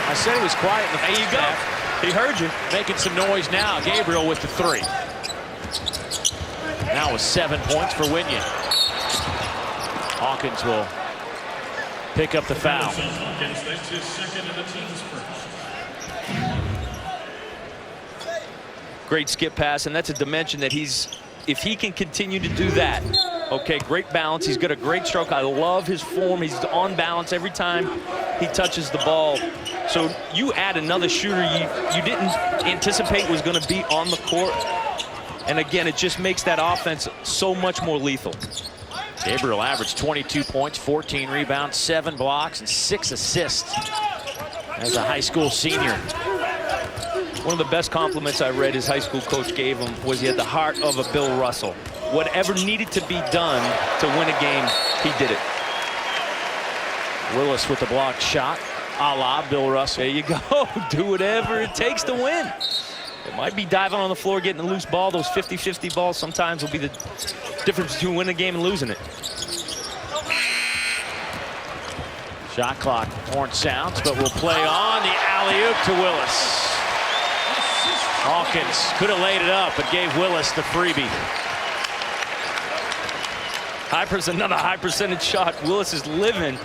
I said he was quiet in the There you first go. half. He heard you. Making some noise now. Gabriel with the 3. Now with 7 points for Winyon. Hawkins will pick up the foul. Hawkins, that's his second of the team's first. Great skip pass, and that's a dimension that if he can continue to do that, okay, great balance. He's got a great stroke. I love his form. He's on balance every time he touches the ball. So you add another shooter you didn't anticipate was going to be on the court. And again, it just makes that offense so much more lethal. Gabriel averaged 22 points, 14 rebounds, 7 blocks, and 6 assists as a high school senior. One of the best compliments I read his high school coach gave him was he had the heart of a Bill Russell. Whatever needed to be done to win a game, he did it. Willis with the blocked shot, a la Bill Russell. There you go. Do whatever it takes to win. It might be diving on the floor, getting a loose ball. Those 50-50 balls sometimes will be the difference between winning a game and losing it. Shot clock horn sounds, but we'll play on the alley-oop to Willis. Hawkins could have laid it up, but gave Willis the freebie. Another high percentage shot. Willis is living.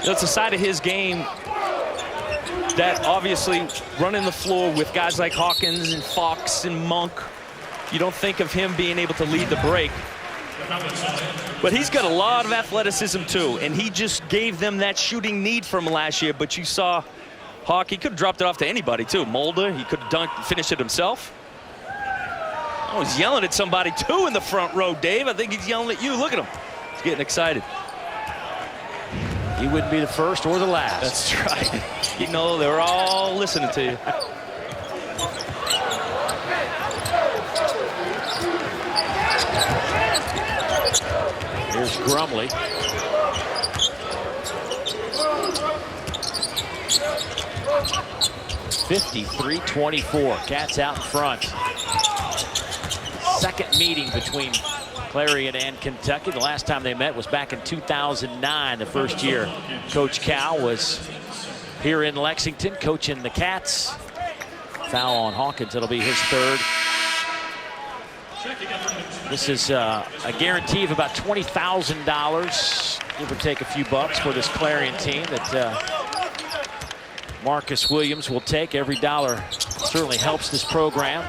That's a side of his game that obviously running the floor with guys like Hawkins and Fox and Monk, you don't think of him being able to lead the break. But he's got a lot of athleticism too, and he just gave them that shooting need from last year. But you saw Hawk, he could have dropped it off to anybody too. Mulder, he could have finished it himself. Oh, he's yelling at somebody too in the front row, Dave. I think he's yelling at you. Look at him. He's getting excited. He wouldn't be the first or the last. That's right. You know, they're all listening to you. Here's Grumley. (53-24). Cats out in front. Second meeting between Clarion and Kentucky. The last time they met was back in 2009, the first year Coach Cal was here in Lexington coaching the Cats. Foul on Hawkins. It'll be his third. This is a guarantee of about $20,000, give or take a few bucks, for this Clarion team that Marcus Williams will take. Every dollar certainly helps this program.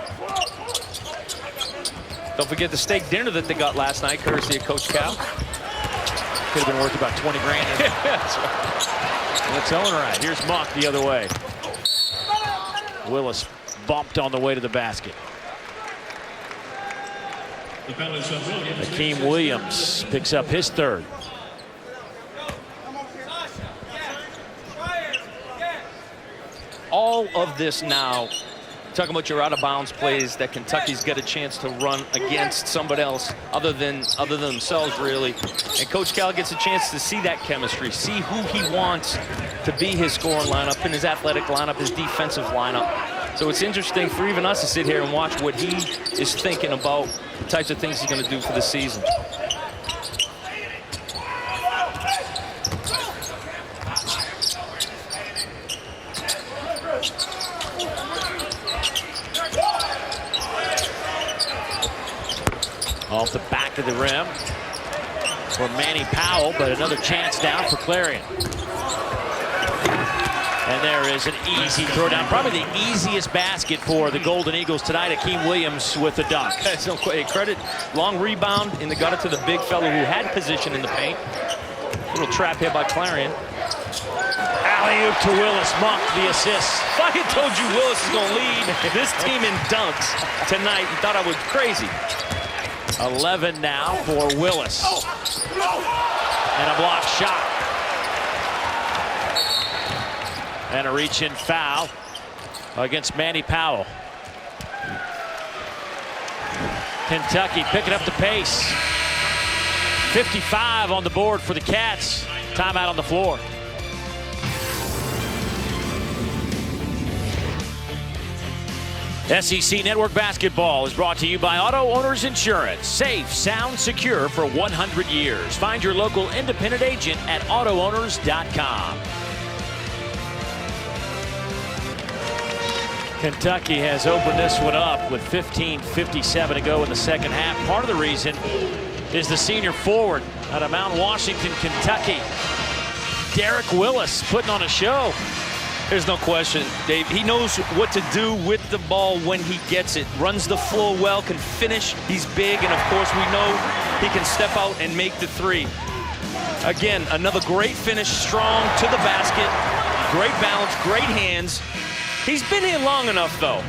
Don't forget the steak dinner that they got last night, courtesy of Coach Cal. Could have been worth about 20 grand. That's right. That's all right. Here's Monk the other way. Willis bumped on the way to the basket. Akeem Williams picks up his third. All of this now, talking about your out-of-bounds plays that Kentucky's got a chance to run against somebody else other than themselves, really. And Coach Cal gets a chance to see that chemistry, see who he wants to be his scoring lineup and his athletic lineup, his defensive lineup. So it's interesting for even us to sit here and watch what he is thinking about the types of things he's going to do for the season. Off the back of the rim for Manny Powell, but another chance now for Clarion. And there is an easy throwdown. Probably the easiest basket for the Golden Eagles tonight. Akeem Williams with the dunk. So credit, long rebound, and they got it to the big fellow who had position in the paint. Little trap here by Clarion. Alley-oop to Willis. Monk the assist. If I had told you Willis is going to lead this team in dunks tonight, you thought I was crazy. 11 now for Willis. And a block shot. And a reach-in foul against Manny Powell. Kentucky picking up the pace. 55 on the board for the Cats. Timeout on the floor. SEC Network Basketball is brought to you by Auto Owners Insurance. Safe, sound, secure for 100 years. Find your local independent agent at AutoOwners.com. Kentucky has opened this one up with 15:57 to go in the second half. Part of the reason is the senior forward out of Mount Washington, Kentucky, Derek Willis, putting on a show. There's no question, Dave. He knows what to do with the ball when he gets it. Runs the floor well, can finish. He's big, and of course we know he can step out and make the three. Again, another great finish, strong to the basket. Great balance, great hands. He's been here long enough, though,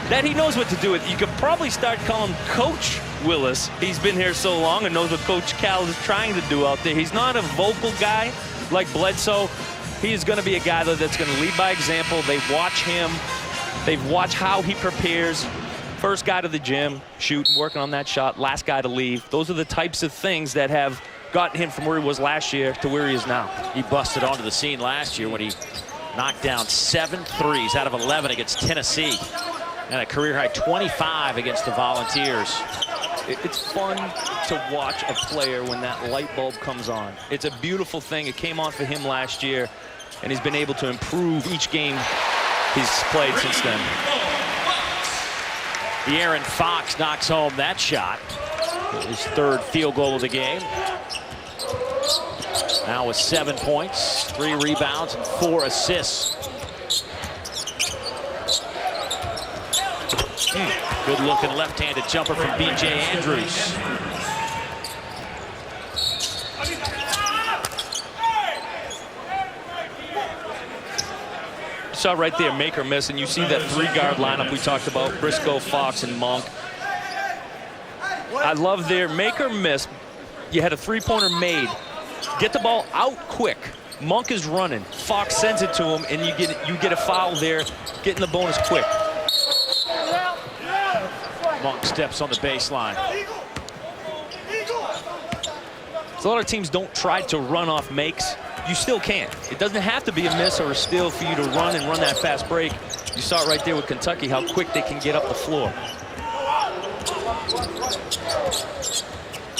that he knows what to do with it. You could probably start calling him Coach Willis. He's been here so long and knows what Coach Cal is trying to do out there. He's not a vocal guy like Bledsoe. He is going to be a guy, though, that's going to lead by example. They watch him. They've watched how he prepares. First guy to the gym, shooting, working on that shot. Last guy to leave. Those are the types of things that have gotten him from where he was last year to where he is now. He busted onto the scene last year when he knocked down 7 threes out of 11 against Tennessee. And a career-high 25 against the Volunteers. It's fun to watch a player when that light bulb comes on. It's a beautiful thing. It came on for him last year, and he's been able to improve each game he's played since then. De'Aaron Fox knocks home that shot. His third field goal of the game. Now with 7 points, 3 rebounds, and 4 assists. Good looking left-handed jumper from B.J. Andrews. saw right there, make or miss, and you see that 3-guard lineup we talked about, Briscoe, Fox, and Monk. I love their make or miss. You had a 3-pointer made. Get the ball out quick. Monk is running. Fox sends it to him, and you get a foul there, getting the bonus quick. Monk steps on the baseline. So a lot of teams don't try to run off makes. You still can. It doesn't have to be a miss or a steal for you to run that fast break. You saw it right there with Kentucky, how quick they can get up the floor.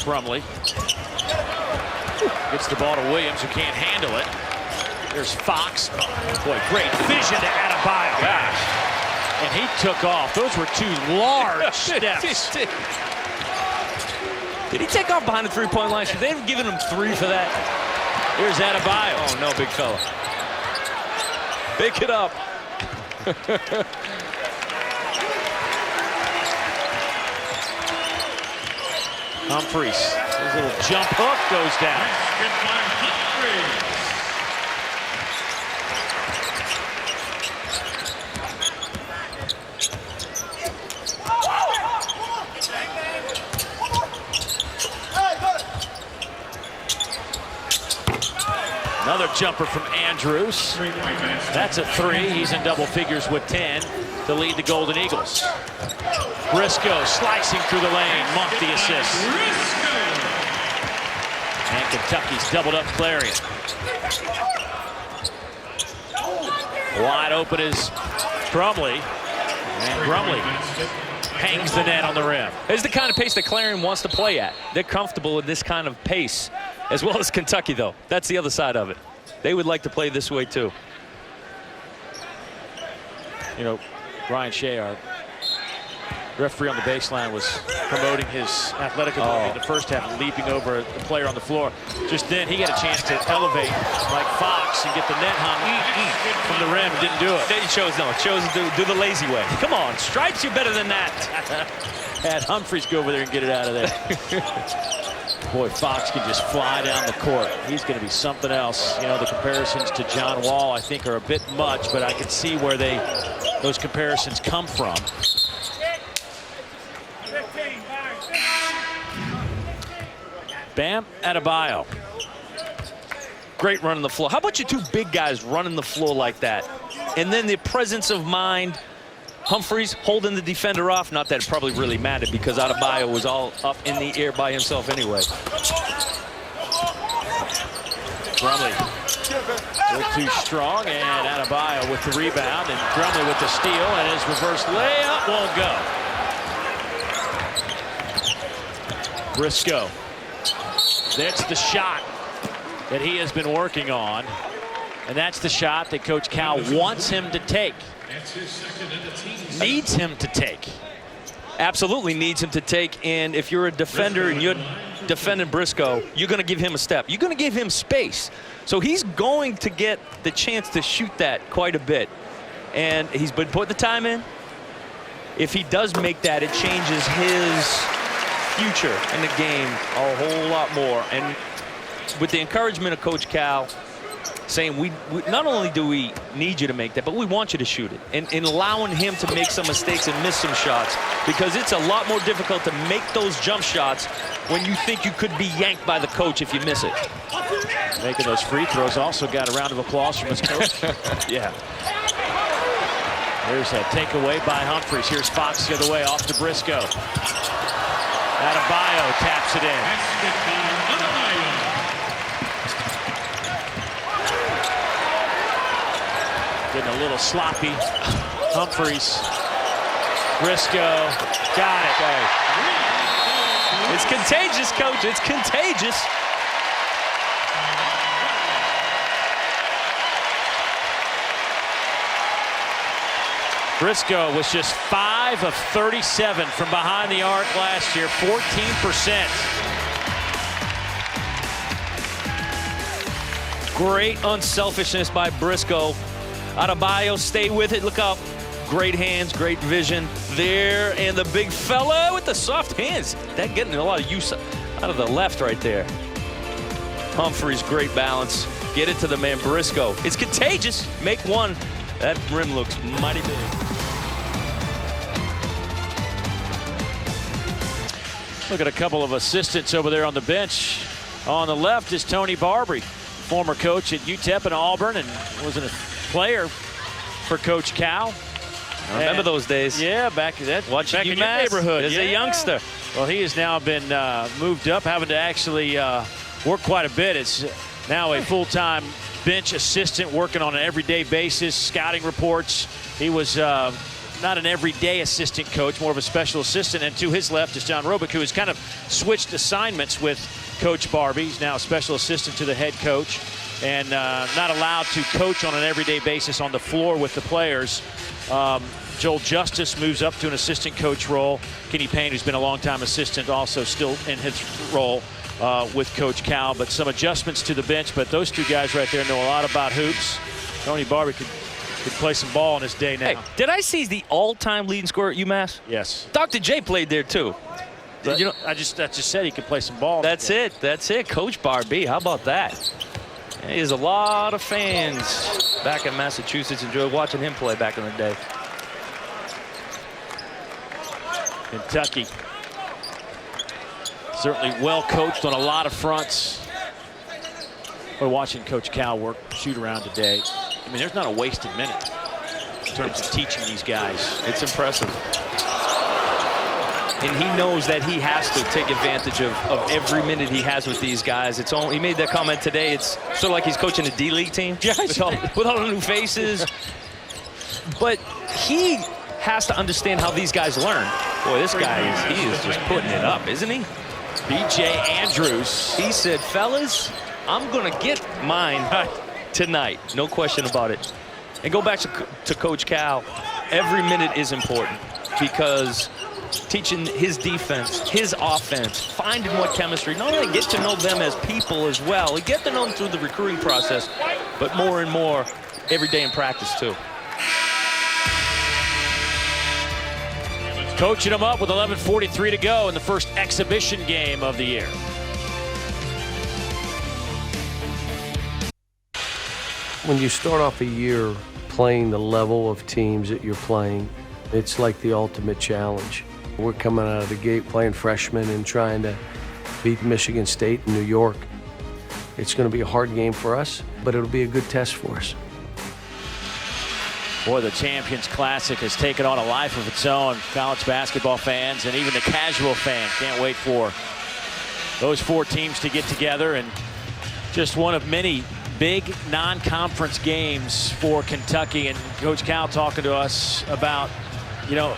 Brumley gets the ball to Williams, who can't handle it. There's Fox. Boy, great vision to Adebayo. Gosh. And he took off. Those were 2 large steps. Did he take off behind the 3-point line? Should they have given him 3 for that? Here's Adebayo. Oh, no, big fella. Pick it up. Humphries. His little jump hook goes down. Another jumper from Andrews. That's a 3. He's in double figures with 10 to lead the Golden Eagles. Briscoe slicing through the lane. Monk the assist. And Kentucky's doubled up Clarion. Wide open is Brumley. And Brumley hangs the net on the rim. It's the kind of pace that Clarion wants to play at. They're comfortable with this kind of pace, as well as Kentucky, though. That's the other side of it. They would like to play this way, too. You know, Ryan Shea, our referee on the baseline, was promoting his athletic ability in the first half, leaping over the player on the floor. Just then, he got a chance to elevate like Fox and get the net hung from the rim and didn't do it. Then he chose to do the lazy way. Come on, stripes you better than that. Had Humphries go over there and get it out of there. Boy, Fox can just fly down the court. He's going to be something else. You know, the comparisons to John Wall, I think, are a bit much, but I can see where those comparisons come from. Bam Adebayo. Great run on the floor. How about you 2 big guys running the floor like that? And then the presence of mind. Humphries holding the defender off. Not that it probably really mattered because Adebayo was all up in the air by himself anyway. Brumley a little too strong, and Adebayo with the rebound, and Brumley with the steal, and his reverse layup won't go. Briscoe. That's the shot that he has been working on, and that's the shot that Coach Cal wants him to take. Needs him to take. Absolutely needs him to take, and if you're a defender and you're defending Briscoe, you're going to give him a step. You're going to give him space. So he's going to get the chance to shoot that quite a bit. And he's been putting the time in. If he does make that, it changes his future in the game a whole lot more. And with the encouragement of Coach Cal, saying we not only do we need you to make that, but we want you to shoot it, and allowing him to make some mistakes and miss some shots, because it's a lot more difficult to make those jump shots when you think you could be yanked by the coach if you miss it. Making those free throws also got a round of applause from his coach. Yeah. There's a takeaway by Humphries. Here's Fox the other way off to Briscoe. Adebayo taps it in. Getting a little sloppy. Humphries. Briscoe. Got it. It's contagious, Coach. It's contagious. Briscoe was just 5 of 37 from behind the arc last year, 14%. Great unselfishness by Briscoe. Adebayo, stay with it. Look up. Great hands, great vision there. And the big fella with the soft hands. That getting a lot of use out of the left right there. Humphries, great balance. Get it to the man, Briscoe. It's contagious. Make one. That rim looks mighty big. Look at a couple of assistants over there on the bench. On the left is Tony Barbary, former coach at UTEP and Auburn, and was a player for Coach Cal. I remember those days. Yeah, back in your neighborhood. As a youngster. Well, he has now been moved up, having to actually work quite a bit. It's now a full-time bench assistant working on an everyday basis, scouting reports. He was not an everyday assistant coach, more of a special assistant. And to his left is John Robick, who has kind of switched assignments with Coach Barbie. He's now a special assistant to the head coach and not allowed to coach on an everyday basis on the floor with the players. Joel Justice moves up to an assistant coach role. Kenny Payne, who's been a longtime assistant, also still in his role with Coach Cal. But some adjustments to the bench. But those two guys right there know a lot about hoops. Tony Barbie could play some ball in his day now. Hey, did I see the all-time leading scorer at UMass? Yes. Dr. J played there too. But, you know, I just said he could play some ball. That's it. That's it. Coach Barbie. How about that? There's a lot of fans back in Massachusetts enjoyed watching him play back in the day. Kentucky certainly well coached on a lot of fronts. We're watching Coach Cal work shoot around today. I mean, there's not a wasted minute in terms of teaching these guys. It's impressive. And he knows that he has to take advantage of every minute he has with these guys. It's only, he made that comment today. It's sort of like he's coaching a D-League team with all the new faces. But he has to understand how these guys learn. Boy, this guy he is just putting it up, isn't he? B.J. Andrews. He said, fellas, I'm going to get mine tonight. No question about it. And go back to Coach Cal. Every minute is important because teaching his defense, his offense, finding what chemistry, not only get to know them as people as well, you get to know them through the recruiting process, but more and more every day in practice too. Coaching them up with 11:43 to go in the first exhibition game of the year. When you start off a year playing the level of teams that you're playing, it's like the ultimate challenge. We're coming out of the gate playing freshmen and trying to beat Michigan State and New York. It's going to be a hard game for us, but it'll be a good test for us. Boy, the Champions Classic has taken on a life of its own. College basketball fans and even the casual fan can't wait for those four teams to get together, and just one of many big non-conference games for Kentucky. And Coach Cal talking to us about, you know,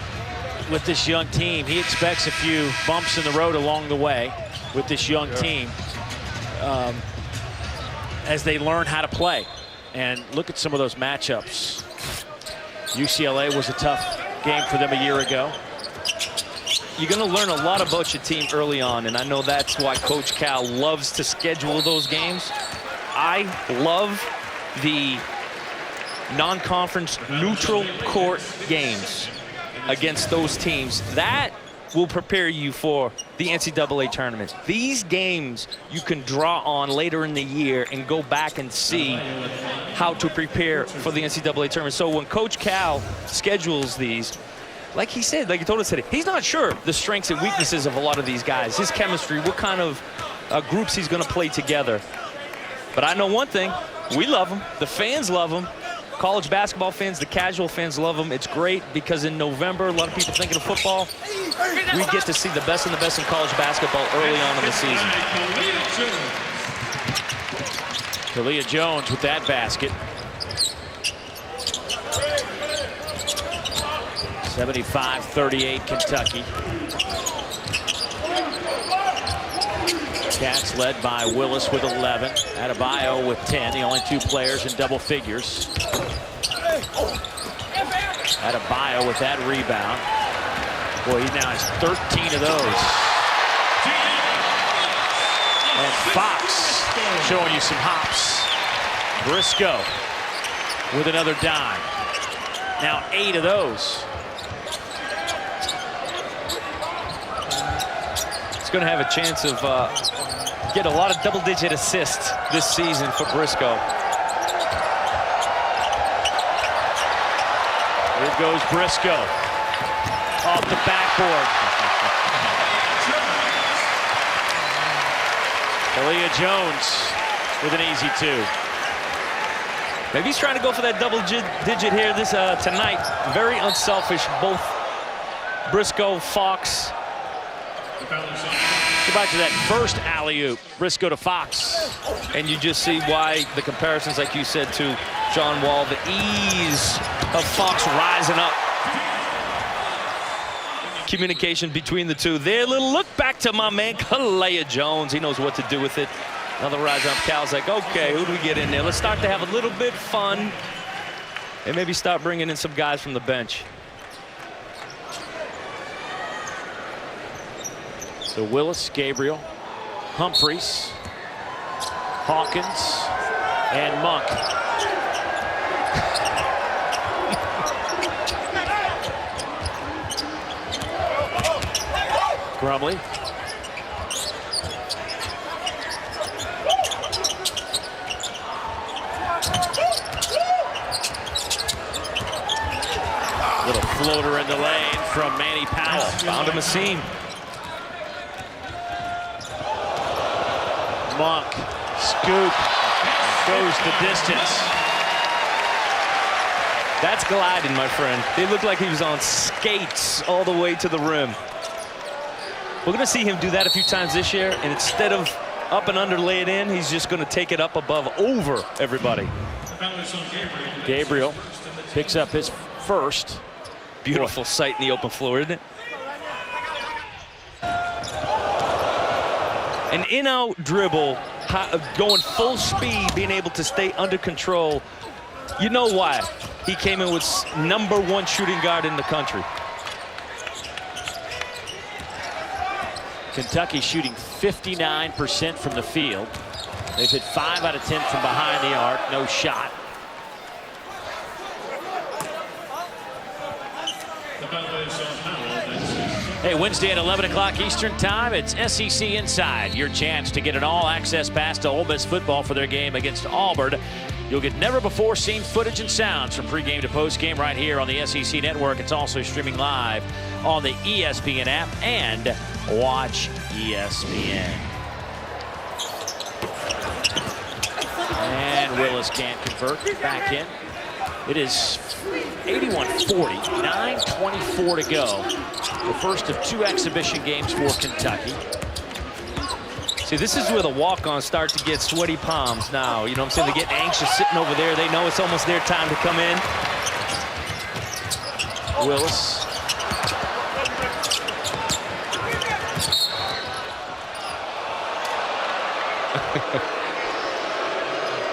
with this young team, he expects a few bumps in the road along the way with this young team as they learn how to play. And look at some of those matchups. UCLA was a tough game for them a year ago. You're going to learn a lot about your team early on, and I know that's why Coach Cal loves to schedule those games. I love the non-conference neutral court games against those teams. That will prepare you for the NCAA tournament. These games you can draw on later in the year and go back and see how to prepare for the NCAA tournament. So when Coach Cal schedules these, like he said, like he told us today, he's not sure the strengths and weaknesses of a lot of these guys, his chemistry, what kind of groups he's going to play together. But I know one thing, we love him. The fans love him. College basketball fans, the casual fans love them. It's great because in November, a lot of people thinking of football. We get to see the best and the best in college basketball early on in the season. Killeya-Jones with that basket. 75-38 Kentucky. Cats led by Willis with 11. Adebayo with 10. The only two players in double figures. Adebayo with that rebound. Boy, he now has 13 of those. And Fox showing you some hops. Briscoe with another dime. Now 8 of those. He's going to have a chance of get a lot of double-digit assists this season for Briscoe. goes Briscoe. Off the backboard. Killeya-Jones with an easy 2. Maybe he's trying to go for that double digit here tonight. Very unselfish, both Briscoe, Fox. Go back to that first alley-oop, Briscoe to Fox. And you just see why the comparisons, like you said, to John Wall, the ease of Fox rising up. Communication between the two. There, little look back to my man, Killeya-Jones. He knows what to do with it. Another rise up. Cal's like, okay, who do we get in there? Let's start to have a little bit fun and maybe start bringing in some guys from the bench. So Willis, Gabriel, Humphreys, Hawkins, and Monk. Grumley. Little floater in the lane from Manny Powell. Found him a seam. Monk, scoop, goes the distance. That's gliding, my friend. It looked like he was on skates all the way to the rim. We're going to see him do that a few times this year, and instead of up and under lay it in, he's just going to take it up above over everybody. Gabriel picks up his first. Beautiful sight in the open floor, isn't it? An in-out dribble, going full speed, being able to stay under control. You know why? He came in with #1 shooting guard in the country. Kentucky shooting 59% from the field. They've hit 5 out of 10 from behind the arc, no shot. Hey, Wednesday at 11 o'clock Eastern time, it's SEC Inside. Your chance to get an all-access pass to Ole Miss football for their game against Auburn. You'll get never-before-seen footage and sounds from pregame to postgame right here on the SEC Network. It's also streaming live on the ESPN app and Watch ESPN. And Willis can't convert. Back in. It is 81-40, 9:24 to go. The first of 2 exhibition games for Kentucky. See, this is where the walk-ons start to get sweaty palms now. You know what I'm saying? They get anxious sitting over there. They know it's almost their time to come in. Willis.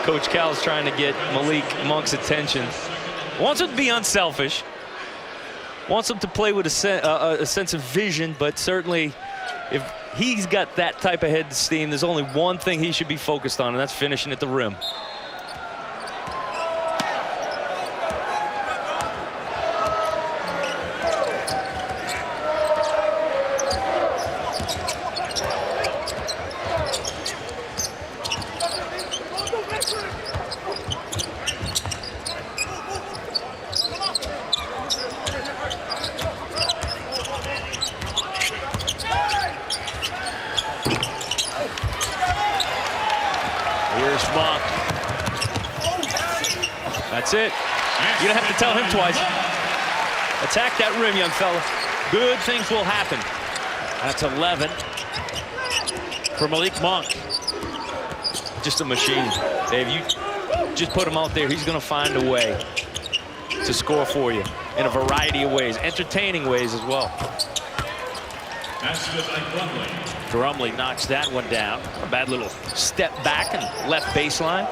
Coach Cal's trying to get Malik Monk's attention. Wants him to be unselfish. Wants him to play with a sense of vision, but certainly if he's got that type of head steam, there's only one thing he should be focused on, and that's finishing at the rim. Here's Monk. That's it. You don't have to tell him twice. Attack that rim, young fella. Good things will happen. That's 11 for Malik Monk. Just a machine. Dave, you just put him out there. He's going to find a way to score for you in a variety of ways, entertaining ways as well. Grumley knocks that one down. A bad little step back and left baseline.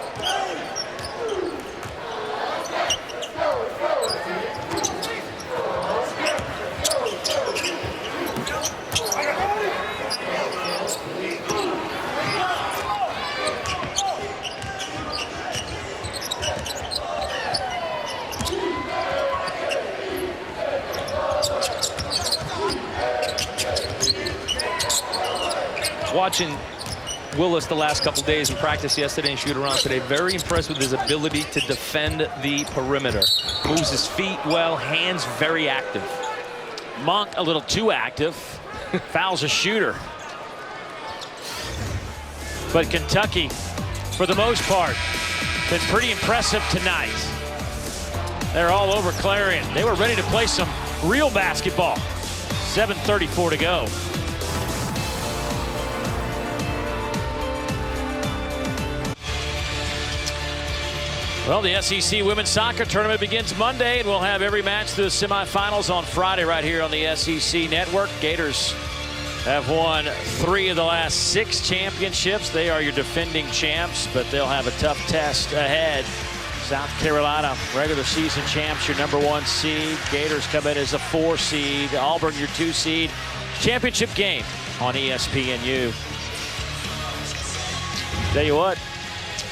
Willis the last couple days in practice yesterday and shoot around today. Very impressed with his ability to defend the perimeter. Moves his feet well, hands very active. Monk a little too active. Fouls a shooter. But Kentucky, for the most part, been pretty impressive tonight. They're all over Clarion. They were ready to play some real basketball. 7:34 to go. Well, the SEC Women's Soccer Tournament begins Monday, and we'll have every match through the semifinals on Friday right here on the SEC Network. Gators have won 3 of the last 6 championships. They are your defending champs, but they'll have a tough test ahead. South Carolina, regular season champs, your #1 seed. Gators come in as a 4 seed. Auburn, your 2 seed. Championship game on ESPNU. Tell you what,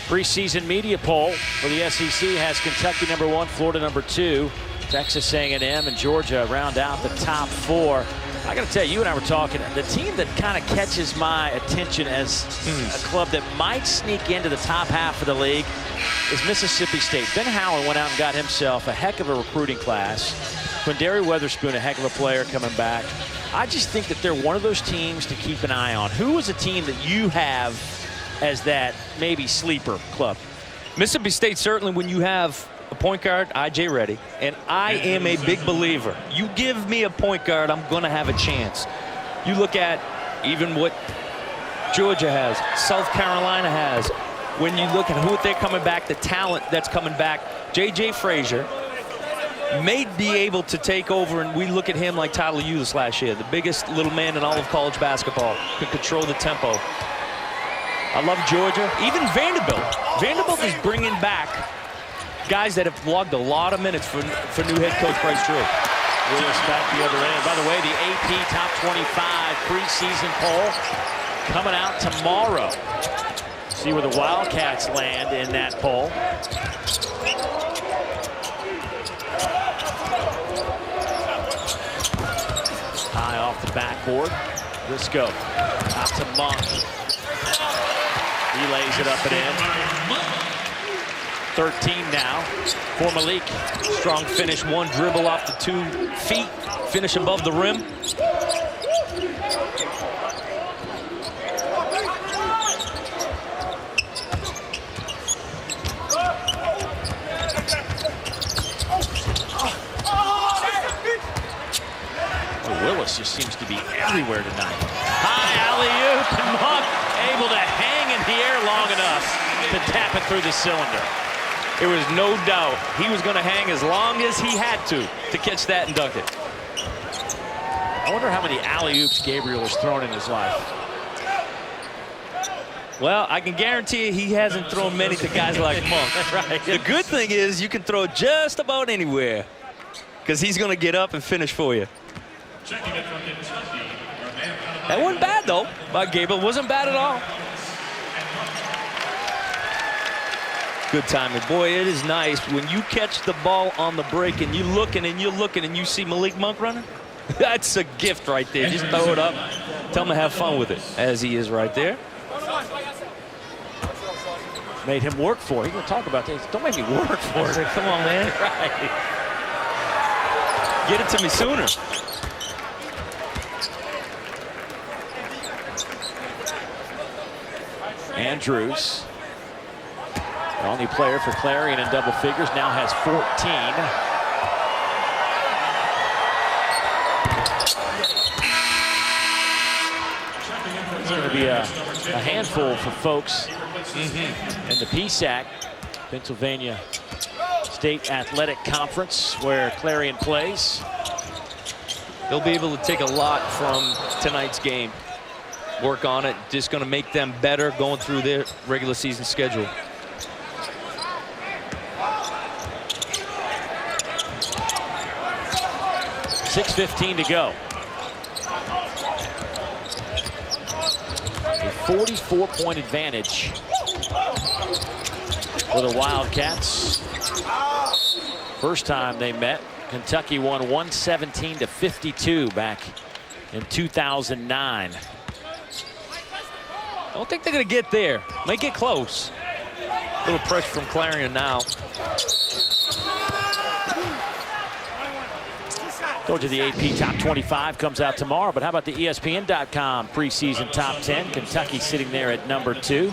preseason media poll for the SEC has Kentucky #1, Florida #2. Texas A&M and Georgia round out the top 4. I got to tell you, you and I were talking, the team that kind of catches my attention as a club that might sneak into the top half of the league is Mississippi State. Ben Howland went out and got himself a heck of a recruiting class. Quindary Weatherspoon, a heck of a player coming back. I just think that they're one of those teams to keep an eye on. Who is a team that you have as that maybe sleeper club? Mississippi State, certainly when you have a point guard, I.J. Reddy, and I am a big believer. You give me a point guard, I'm going to have a chance. You look at even what Georgia has, South Carolina has. When you look at who they're coming back, the talent that's coming back, J.J. Frazier may be able to take over, and we look at him like Tyler Ulis last year, the biggest little man in all of college basketball, can control the tempo. I love Georgia. Even Vanderbilt. Vanderbilt is bringing back guys that have logged a lot of minutes for new head coach Bryce Drew. Willis back the other end. By the way, the AP Top 25 preseason poll coming out tomorrow. See where the Wildcats land in that poll. High off the backboard. Briscoe out to Monk. He lays it up and in. 13 now for Malik. Strong finish, 1 dribble off the 2 feet, finish above the rim. Willis just seems to be everywhere tonight. High alley-oop, and Monk able to hang in the air long enough to tap it through the cylinder. There was no doubt he was going to hang as long as he had to catch that and dunk it. I wonder how many alley-oops Gabriel has thrown in his life. Well, I can guarantee you he hasn't thrown many to guys like Monk. Right. The good thing is you can throw just about anywhere because he's going to get up and finish for you. That wasn't bad, though, by Gabriel. Wasn't bad at all. Good timing. Boy, it is nice when you catch the ball on the break and you're looking and you're looking and you see Malik Monk running. That's a gift right there. Just throw it up. Tell him to have fun with it, as he is right there. Made him work for it. He's going to talk about this. Don't make me work for it. Come on, man. Right. Get it to me sooner. Andrews, the only player for Clarion in double figures, now has 14. It's going to be a handful for folks in the PSAC, Pennsylvania State Athletic Conference, where Clarion plays. They'll be able to take a lot from tonight's game. Work on it, just going to make them better going through their regular season schedule. .6:15 to go. A 44-point advantage for the Wildcats. First time they met, Kentucky won 117-52 back in 2009. Don't think they're going to get there. Might get close. A little pressure from Clarion now. Told you the AP Top 25 comes out tomorrow, but how about the ESPN.com preseason Top 10? Kentucky sitting there at number 2.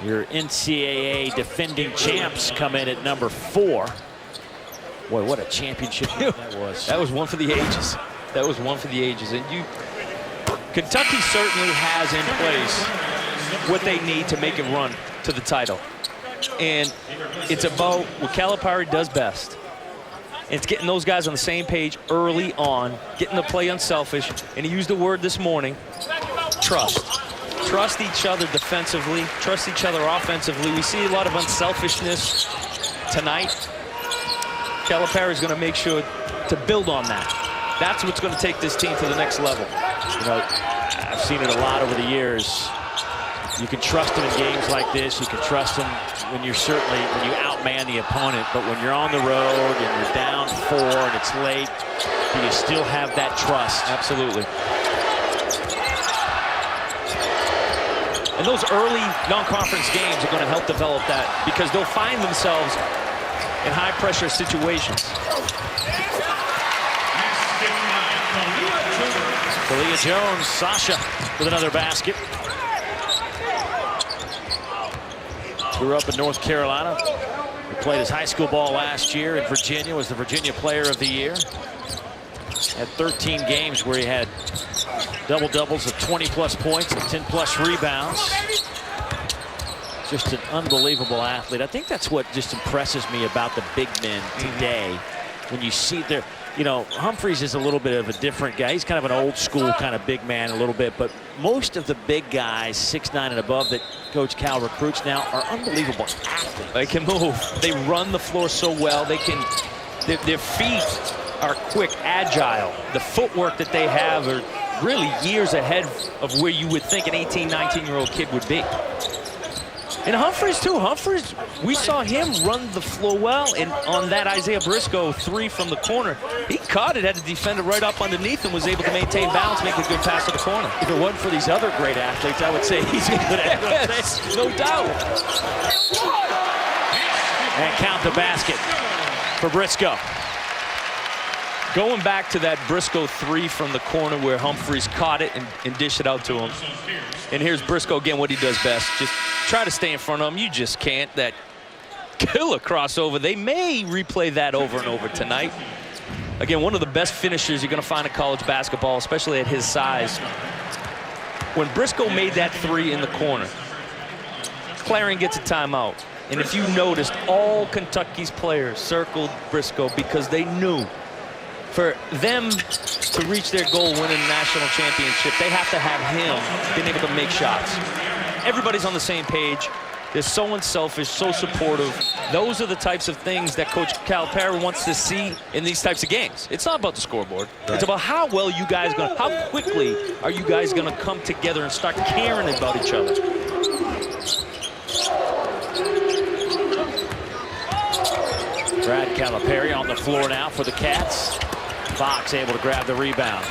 Your NCAA defending champs come in at number 4. Boy, what a championship that was. That was one for the ages. That was one for the ages. And Kentucky certainly has in place what they need to make a run to the title. And it's about what Calipari does best. It's getting those guys on the same page early on, getting to play unselfish. And he used the word this morning, trust. Trust each other defensively, trust each other offensively. We see a lot of unselfishness tonight. Calipari is going to make sure to build on that. That's what's going to take this team to the next level. You know, I've seen it a lot over the years. You can trust him in games like this. You can trust him when you outman the opponent. But when you're on the road and you're down 4 and it's late, do you still have that trust? Absolutely. And those early non-conference games are going to help develop that because they'll find themselves in high-pressure situations. Killeya-Jones, Sasha with another basket. Grew up in North Carolina. He played his high school ball last year in Virginia, was the Virginia Player of the Year. Had 13 games where he had double-doubles of 20-plus points and 10-plus rebounds. Just an unbelievable athlete. I think that's what just impresses me about the big men today. When you see their, you know, Humphries is a little bit of a different guy. He's kind of an old school kind of big man a little bit, but most of the big guys, 6'9" and above, that Coach Cal recruits now are unbelievable athletes. They can move. They run the floor so well. They can, their feet are quick, agile. The footwork that they have are really years ahead of where you would think an 18, 19-year-old kid would be. And Humphries, too. Humphries, we saw him run the floor well, and on that Isaiah Briscoe 3 from the corner, he caught it, had the defender right up underneath and was able to maintain balance, make a good pass to the corner. If it wasn't for these other great athletes, I would say he's a good athlete. Yes, no doubt. And count the basket for Briscoe. Going back to that Briscoe 3 from the corner where Humphries caught it and dished it out to him. And here's Briscoe again, what he does best. Just try to stay in front of him. You just can't. That killer crossover. They may replay that over and over tonight. Again, one of the best finishers you're going to find in college basketball, especially at his size. When Briscoe made that 3 in the corner, Clarion gets a timeout. And if you noticed, all Kentucky's players circled Briscoe because they knew for them to reach their goal, winning the national championship, they have to have him being able to make shots. Everybody's on the same page. They're so unselfish, so supportive. Those are the types of things that Coach Calipari wants to see in these types of games. It's not about the scoreboard. Right. It's about how well you guys going, how quickly are you guys going to come together and start caring about each other. Brad Calipari on the floor now for the Cats. Fox able to grab the rebound.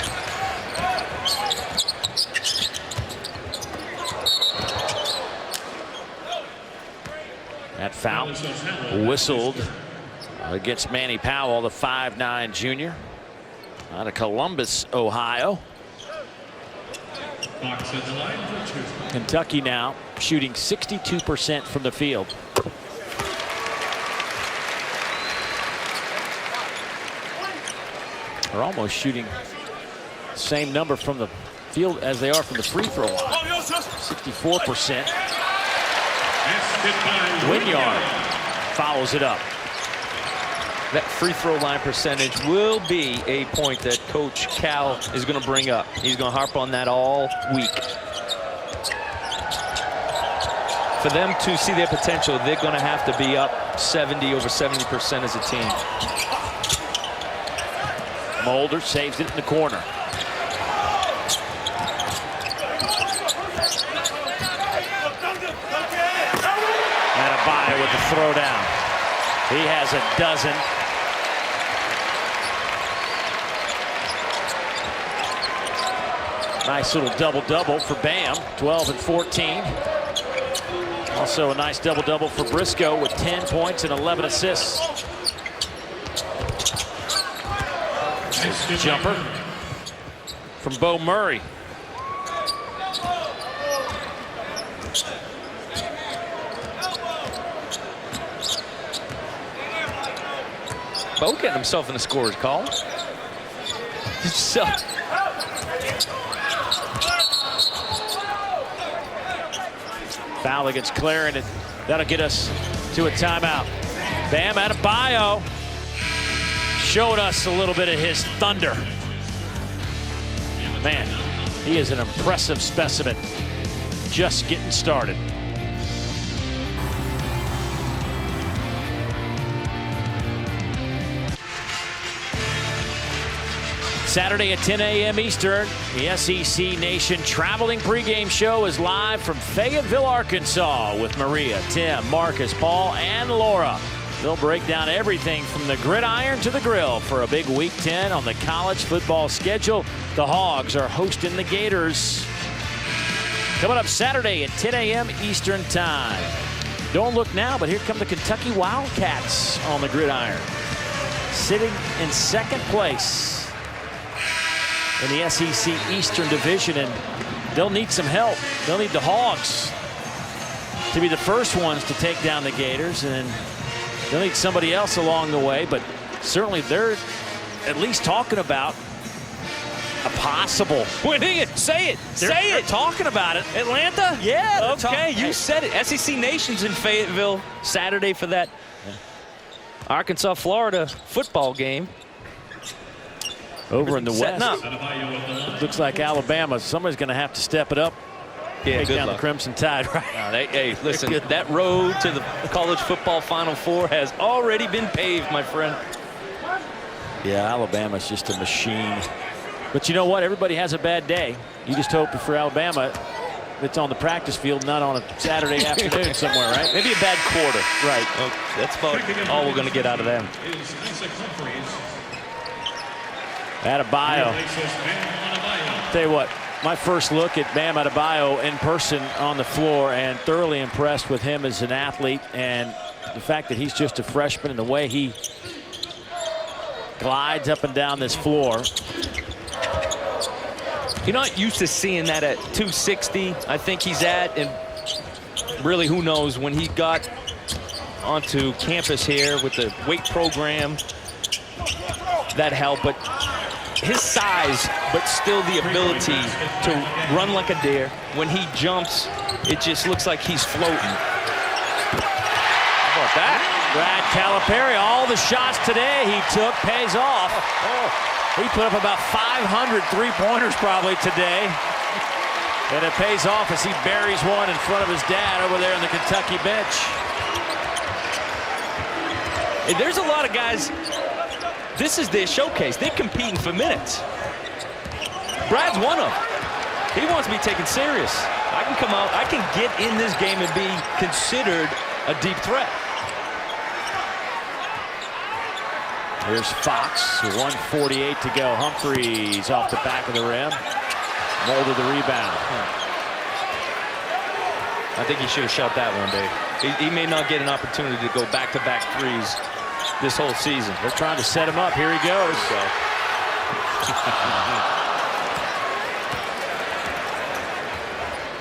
That foul whistled against Manny Powell, the 5'9" junior out of Columbus, Ohio. Kentucky now shooting 62% from the field. They're almost shooting the same number from the field as they are from the free throw line. 64%. Winyard follows it up. That free throw line percentage will be a point that Coach Cal is going to bring up. He's going to harp on that all week. For them to see their potential, they're going to have to be up over 70% as a team. Mulder saves it in the corner. Adebayo with the throwdown. He has a dozen. Nice little double-double for Bam, 12 and 14. Also a nice double-double for Briscoe with 10 points and 11 assists. Jumper from Bo Murray. Bo getting himself in the scorer's call. So foul against Clarion, and that'll get us to a timeout. Bam Adebayo showed us a little bit of his thunder. Man, he is an impressive specimen. Just getting started. Saturday at 10 a.m. Eastern, the SEC Nation Traveling Pregame Show is live from Fayetteville, Arkansas with Maria, Tim, Marcus, Paul, and Laura. They'll break down everything from the gridiron to the grill for a big Week 10 on the college football schedule. The Hogs are hosting the Gators. Coming up Saturday at 10 a.m. Eastern Time. Don't look now, but here come the Kentucky Wildcats on the gridiron, sitting in second place in the SEC Eastern Division, and they'll need some help. They'll need the Hogs to be the first ones to take down the Gators, and they'll need somebody else along the way, but certainly they're at least talking about a possible winning it. Say it. They're talking about it. Atlanta? Yeah. Okay, you said it. SEC Nation's in Fayetteville Saturday for that Arkansas-Florida football game. Over in the West, up. It looks like Alabama. Somebody's going to have to step it up. Yeah, take good down luck. The Crimson Tide. Right? Hey, listen, that road to the college football Final Four has already been paved, my friend. Yeah, Alabama's just a machine. But you know what? Everybody has a bad day. You just hope for Alabama it's on the practice field, not on a Saturday afternoon somewhere, right? Maybe a bad quarter. Right. Well, that's about all we're going to get out of them. Adebayo. Tell you what, my first look at Bam Adebayo in person on the floor, and thoroughly impressed with him as an athlete, and the fact that he's just a freshman and the way he glides up and down this floor. You're not used to seeing that at 260. I think he's at, and really who knows when he got onto campus here with the weight program, that helped. But his size, but still the ability to run like a deer. When he jumps, it just looks like he's floating. How about that? Brad Calipari, all the shots today he took pays off. He put up about 500 three-pointers probably today. And it pays off as he buries one in front of his dad over there on the Kentucky bench. And there's a lot of guys, this is their showcase. They're competing for minutes. Brad's one of them. He wants to be taken serious. I can come out, I can get in this game and be considered a deep threat. Here's Fox, 1:48 to go. Humphries off the back of the rim. Molded the rebound. I think he should have shot that one, Dave. He may not get an opportunity to go back-to-back threes this whole season. They're trying to set him up. Here he goes.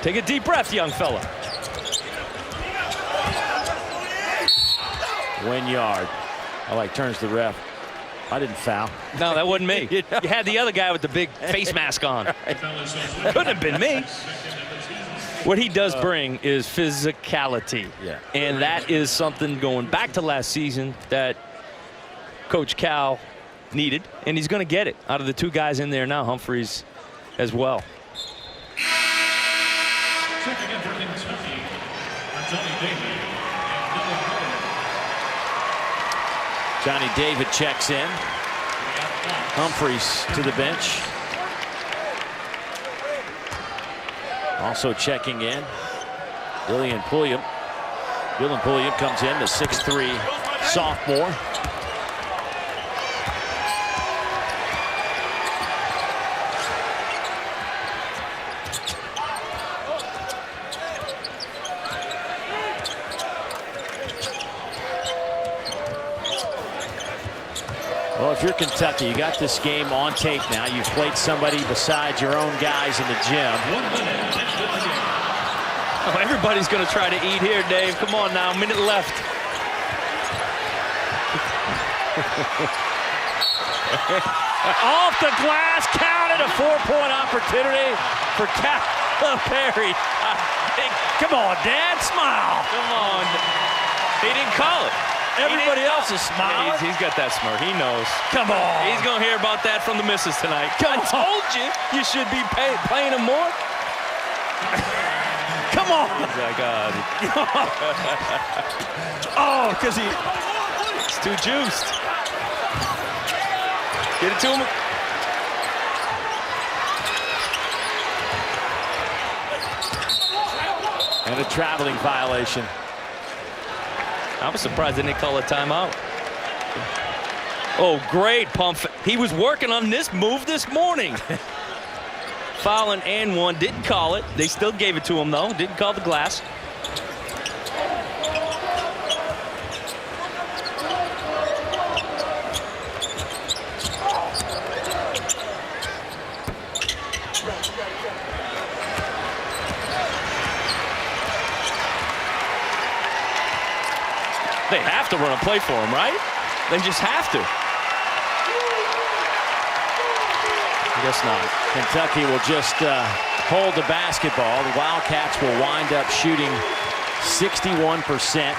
Take a deep breath, young fella. Wynyard. Turns the ref. I didn't foul. No, that wasn't me. You had the other guy with the big face mask on. Couldn't have been me. What he does bring is physicality. Yeah. And that is something going back to last season that Coach Cal needed. And he's going to get it out of the two guys in there now, Humphries as well. Johnny David checks in. Humphries to the bench. Also checking in, Dylan Pulliam. Dylan Pulliam comes in, the 6'3" sophomore. Well, if you're Kentucky, you got this game on tape now. You've played somebody besides your own guys in the gym. Oh, everybody's going to try to eat here, Dave. Come on now, minute left. Off the glass, counted, a 4-point opportunity for Calipari. Come on, Dad, smile. Come on. He didn't call it. Everybody else is smiling. He's got that smirk. He knows. Come on. He's going to hear about that from the missus tonight. Come I on. told you you should be playing him more. Come on. Oh, my God. Oh, because It's too juiced. Get it to him. And a traveling violation. I was surprised they didn't call a timeout. Oh, great pump. He was working on this move this morning. Fouling and one. Didn't call it. They still gave it to him, though. Didn't call the glass. They have to run a play for him, right? They just have to. I guess not. Kentucky will just hold the basketball. The Wildcats will wind up shooting 61%.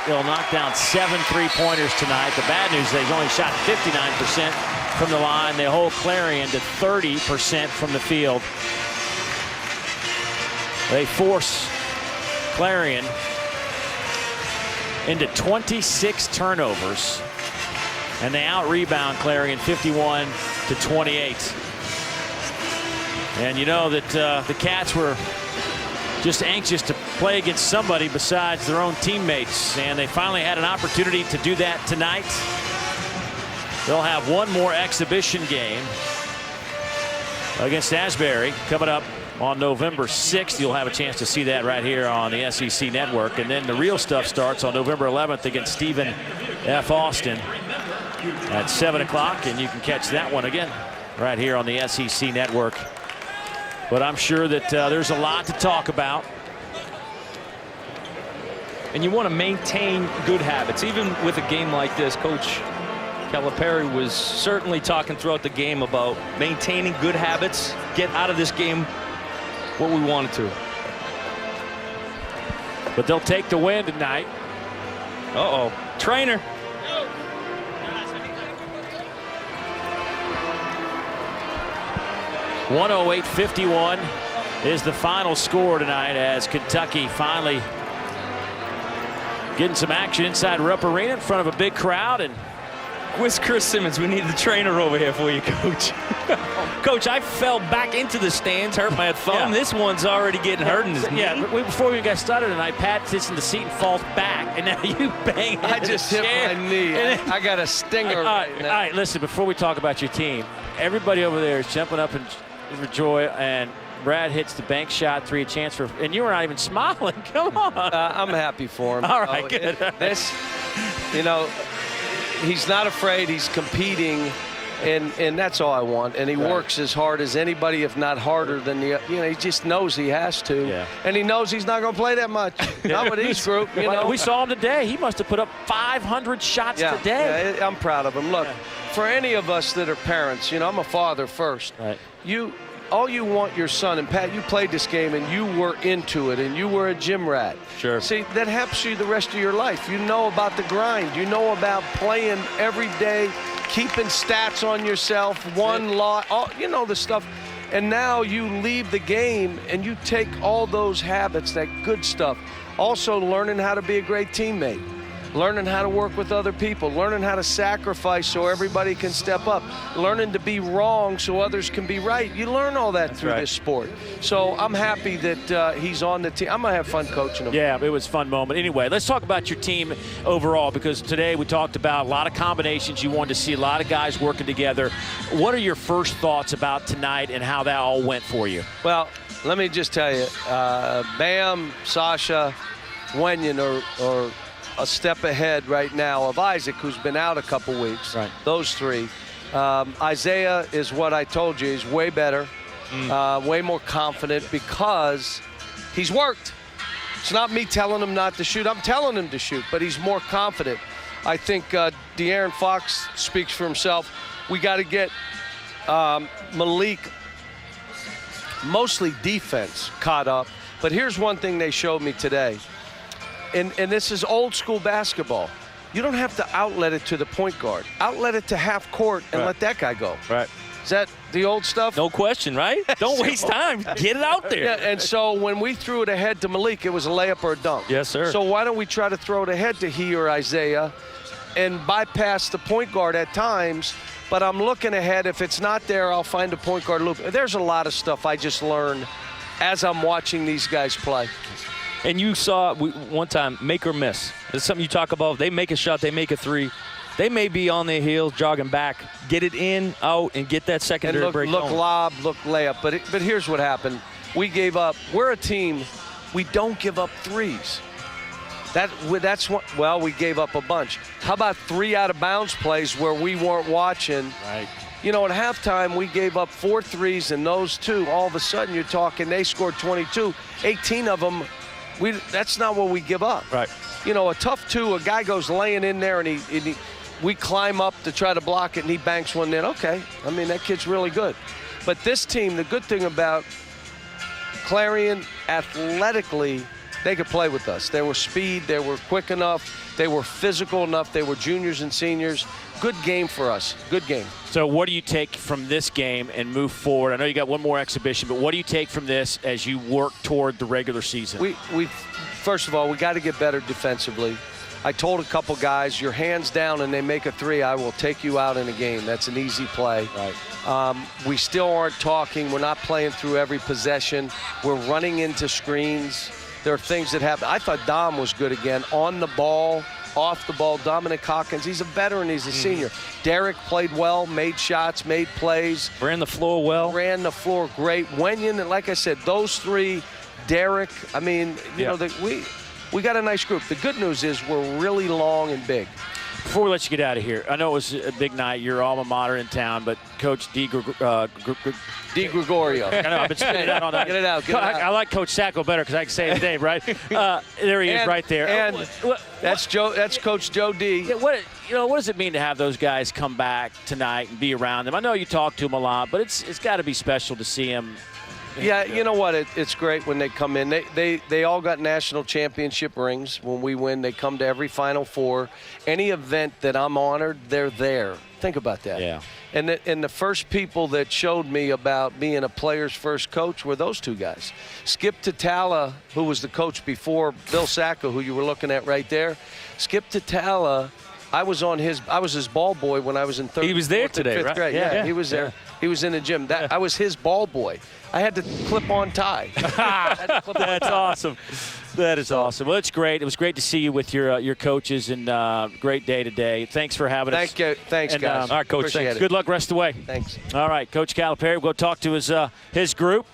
They'll knock down 7 3-pointers tonight. The bad news is they've only shot 59% from the line. They hold Clarion to 30% from the field. They force Clarion into 26 turnovers, and they out-rebound Clarion 51-28. And you know that the Cats were just anxious to play against somebody besides their own teammates, and they finally had an opportunity to do that tonight. They'll have one more exhibition game against Asbury coming up on November 6th. You'll have a chance to see that right here on the SEC Network. And then the real stuff starts on November 11th against Stephen F. Austin at 7 o'clock. And you can catch that one again right here on the SEC Network. But I'm sure that there's a lot to talk about. And you want to maintain good habits. Even with a game like this, Coach Calipari was certainly talking throughout the game about maintaining good habits, get out of this game what we wanted to. But they'll take the win tonight. Uh-oh. Trainer. .108.51 is the final score tonight as Kentucky finally getting some action inside Rupp Arena in front of a big crowd. And Where's Chris Simmons? We need the trainer over here for you, Coach. Coach, I fell back into the stands, hurt my thumb. Yeah. This one's already getting hurt in his knee. Yeah, before we got started tonight, Pat sits in the seat and falls back, and now you bang into I just the hit chair. my knee. I got a stinger All right now. right, listen, before we talk about your team, everybody over there is jumping up and for joy, and Brad hits the bank shot, 3, a chance for, and you were not even smiling. Come on. I'm happy for him. All right, good. This, you know, he's not afraid. He's competing, and that's all I want. And he works as hard as anybody, if not harder than the. You know, he just knows he has to, and he knows he's not going to play that much. Not with his group. You know, we saw him today. He must have put up 500 shots today. Yeah, I'm proud of him. Look, for any of us that are parents, you know, I'm a father first. Right. All you want your son, and Pat, you played this game and you were into it and you were a gym rat. Sure. See, that helps you the rest of your life. You know about the grind. You know about playing every day, keeping stats on yourself, one lot, you know the stuff. And now you leave the game and you take all those habits, that good stuff. Also learning how to be a great teammate. Learning how to work with other people, learning how to sacrifice so everybody can step up, learning to be wrong so others can be right. You learn all that through this sport. So I'm happy that he's on the team. I'm going to have fun coaching him. Yeah, it was a fun moment. Anyway, let's talk about your team overall, because today we talked about a lot of combinations. You wanted to see a lot of guys working together. What are your first thoughts about tonight and how that all went for you? Well, let me just tell you, Bam, Sasha, Wenyan are a step ahead right now of Isaac, who's been out a couple weeks. Right. Those three. Isaiah is what I told you. He's way better, way more confident because he's worked. It's not me telling him not to shoot. I'm telling him to shoot, but he's more confident. I think De'Aaron Fox speaks for himself. We got to get Malik, mostly defense, caught up. But here's one thing they showed me today, and this is old school basketball. You don't have to outlet it to the point guard. Outlet it to half court and let that guy go. Right. Is that the old stuff? No question, right? Don't waste time. Get it out there. Yeah, and so when we threw it ahead to Malik, it was a layup or a dunk. Yes, sir. So why don't we try to throw it ahead to he or Isaiah and bypass the point guard at times? But I'm looking ahead. If it's not there, I'll find a point guard loop. There's a lot of stuff I just learned as I'm watching these guys play. And you saw one time, make or miss. It's something you talk about. They make a shot, they make a three. They may be on their heels, jogging back, get it in, out, and get that secondary break look going. lob, look layup. But here's what happened. We gave up. We're a team. We don't give up threes. That's what. Well, we gave up a bunch. How about 3 out of bounds plays where we weren't watching? Right. You know, at halftime we gave up 4 threes, and those 2. All of a sudden, you're talking they scored 22. 18 of them. That's not what we give up. Right. You know, a tough 2. A guy goes laying in there, and we climb up to try to block it, and he banks one in. Okay. I mean, that kid's really good. But this team, the good thing about Clarion, athletically, they could play with us. They were speed. They were quick enough. They were physical enough. They were juniors and seniors. Good game for us. Good game. So what do you take from this game and move forward? I know you got one more exhibition, but what do you take from this as you work toward the regular season? We first of all, we got to get better defensively. I told a couple guys, your hands down and they make a 3, I will take you out in a game. That's an easy play. Right. We still aren't talking. We're not playing through every possession. We're running into screens. There are things that happen. I thought Dom was good again. On the ball, off the ball. Dominic Hawkins, he's a veteran. He's a senior. Derek played well, made shots, made plays. Ran the floor well. Ran the floor great. Wenyon, and like I said, those 3, Derek, I mean, you know, we got a nice group. The good news is we're really long and big. Before we let you get out of here, I know it was a big night, your alma mater in town, but Coach Di Gregorio. I know, I've been spitting it out on that. Get it out. I like Coach Sacco better because I can say his name, right? There he is right there. And that's Coach Joe D. Yeah, what does it mean to have those guys come back tonight and be around them? I know you talk to them a lot, but it's got to be special to see them. Yeah, you know what? It's great when they come in. They all got national championship rings. When we win, they come to every Final Four. Any event that I'm honored, they're there. Think about that. Yeah. And the first people that showed me about being a player's first coach were those 2 guys. Skip Tatala, who was the coach before Bill Sacco, who you were looking at right there. Skip Tatala, I was his ball boy when I was in 3rd. He was there today, 5th right? grade. Yeah, he was there. Yeah. He was in the gym. I was his ball boy. I had to clip-on tie. That's awesome. That is awesome. Well, it's great. It was great to see you with your coaches, and great day today. Thanks for having us. Thank you. Thanks, guys. All right, Coach. Appreciate Thanks. it. Good luck rest of the way. Thanks. All right, Coach Calipari. We'll go talk to his group.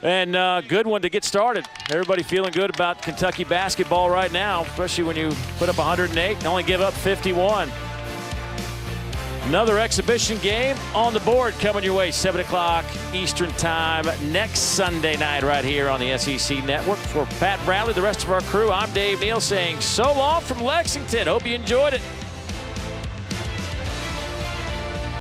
And good one to get started. Everybody feeling good about Kentucky basketball right now, especially when you put up 108 and only give up 51. Another exhibition game on the board coming your way, 7 o'clock Eastern Time next Sunday night right here on the SEC Network. For Pat Bradley, the rest of our crew, I'm Dave Neal saying so long from Lexington. Hope you enjoyed it.